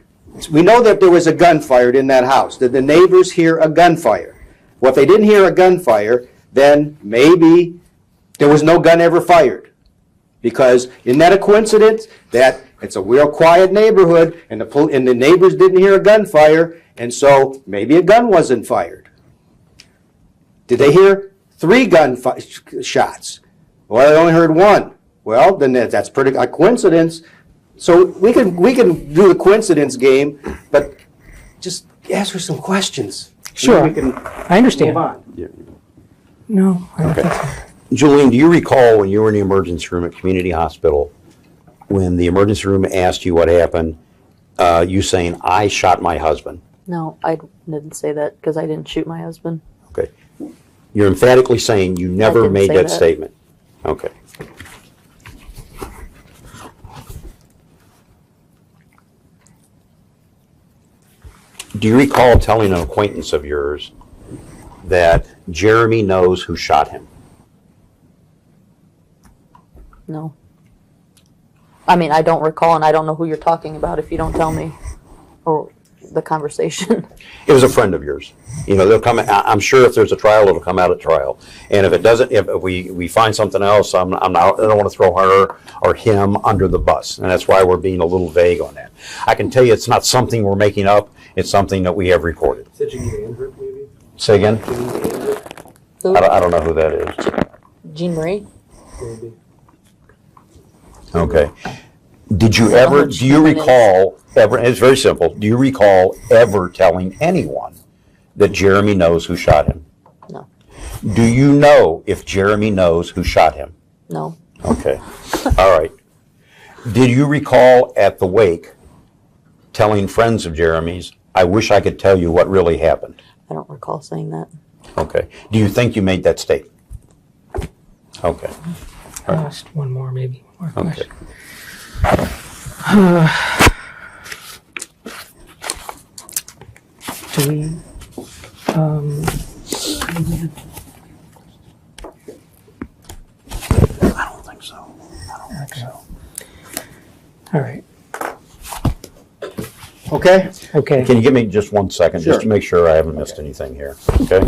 we know that there was a gun fired in that house. Did the neighbors hear a gunfire? Well, if they didn't hear a gunfire, then maybe there was no gun ever fired. Because isn't that a coincidence that it's a real quiet neighborhood and the neighbors didn't hear a gunfire, and so maybe a gun wasn't fired? Did they hear 3 shots? Well, they only heard 1. Well, then that's pretty a coincidence. So we can do the coincidence game, but just ask her some questions. Sure. We can I understand. move on. No, I don't Okay. think so. Julene, do you recall when you were in the emergency room at Community Hospital, when the emergency room asked you what happened, you saying, "I shot my husband"? No, I didn't say that because I didn't shoot my husband. Okay. You're emphatically saying you never didn't made say that that. statement. Okay. Do you recall telling an acquaintance of yours that Jeremy knows who shot him? No. I mean, I don't recall, and I don't know who you're talking about if you don't tell me, or the conversation. It was a friend of yours. You know, they'll come. I'm sure if there's a trial, it'll come out at trial. And if it doesn't, if we find something else, I'm not. I don't want to throw her or him under the bus, and that's why we're being a little vague on that. I can tell you, it's not something we're making up. It's something that we have recorded. Is it Janine Andrew, maybe? Say again. Janine Andrew, Who? I don't know who that is. Jean Marie? maybe. Okay. Did you I don't know ever? who Do you Jean is. recall ever? It's very simple. Do you recall ever telling anyone that Jeremy knows who shot him? No. Do you know if Jeremy knows who shot him? No. Okay. All right. Did you recall at the wake telling friends of Jeremy's, "I wish I could tell you what really happened"? I don't recall saying that. Okay. Do you think you made that statement? Okay. Just one more, maybe. One more Okay. question. Do we, I don't think so. okay. All right. Okay? Okay. Can you give me just 1 second, just to Sure. make sure I haven't missed anything here? Okay.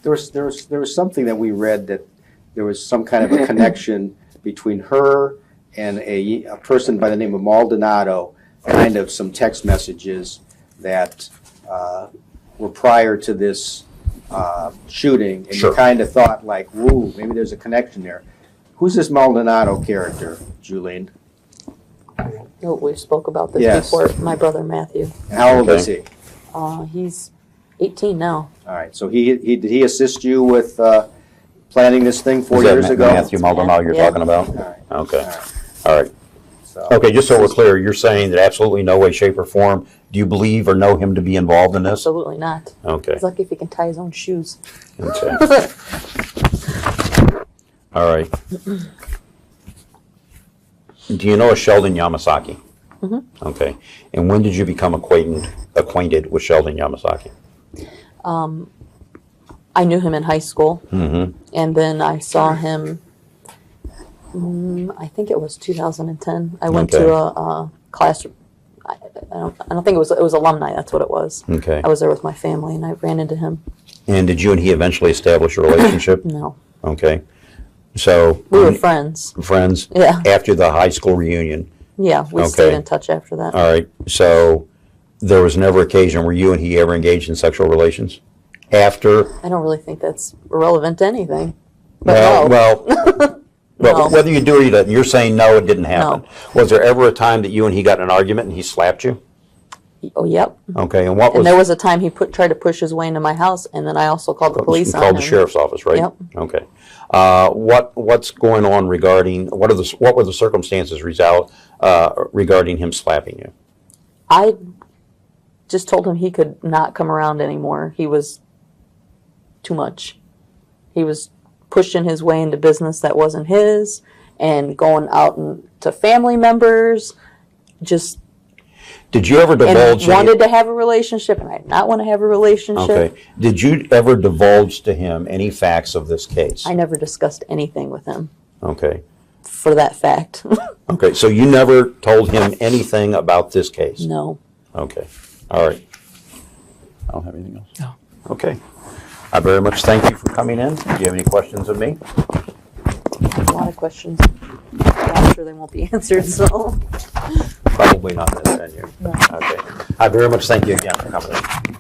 There was something that we read that there was some kind of a connection between her and a person by the name of Maldonado, kind of some text messages that were prior to this shooting, and Sure. you kind of thought like, "Woo, maybe there's a connection there." Who's this Maldonado character, Julene? No, we spoke about this Yes. before. My brother Matthew. And how old is he? He's 18 now. All right, so did he assist you with planning this thing 4 Is that years ago? Matthew Maldonado you're Yeah. talking about? All right, Okay. all right. All right. So, Okay, just so we're clear, you're saying that absolutely no way, shape, or form do you believe or know him to be involved in this? Absolutely not. Okay. He's lucky if he can tie his own shoes. Okay. All right. Do you know a Sheldon Yamasaki? Mm-hmm. Okay. And when did you become acquainted with Sheldon Yamasaki? I knew him in high school, Mm-hmm. and then I saw him. I think it was 2010. I went Okay. to a class. I don't think it was alumni. That's what it was. Okay. I was there with my family, and I ran into him. And did you and he eventually establish a relationship? No, Okay. So, we were friends. friends? Yeah. After the high school reunion? Yeah, we Okay. stayed in touch after that. All right. So, there was never occasion where you and he ever engaged in sexual relations? After? I don't really think that's relevant to anything. But Well, no. well, No. whether you do or you don't, you're saying no, it didn't happen. Was there ever a time that you and he got in an argument and he slapped you? Oh, yep. Okay, and what was? And there was a time he tried to push his way into my house, and then I also called the police you on called him. the sheriff's office, right? Yep. Okay. What's going on regarding what were the circumstances regarding him slapping you? I just told him he could not come around anymore. He was too much. He was pushing his way into business that wasn't his, and going out to family members, just Did you ever and divulge? wanted to have a relationship, and I did not want to have a relationship. Okay. Did you ever divulge to him any facts of this case? I never discussed anything with him Okay. for that fact. Okay. So you never told him anything about this case? No. Okay. All right. I don't have anything else. No. Okay. I very much thank you for coming in. Do you have any questions of me? A lot of questions. I'm sure they won't be answered, so. Probably not this venue. No. Okay. I very much thank you again for coming in.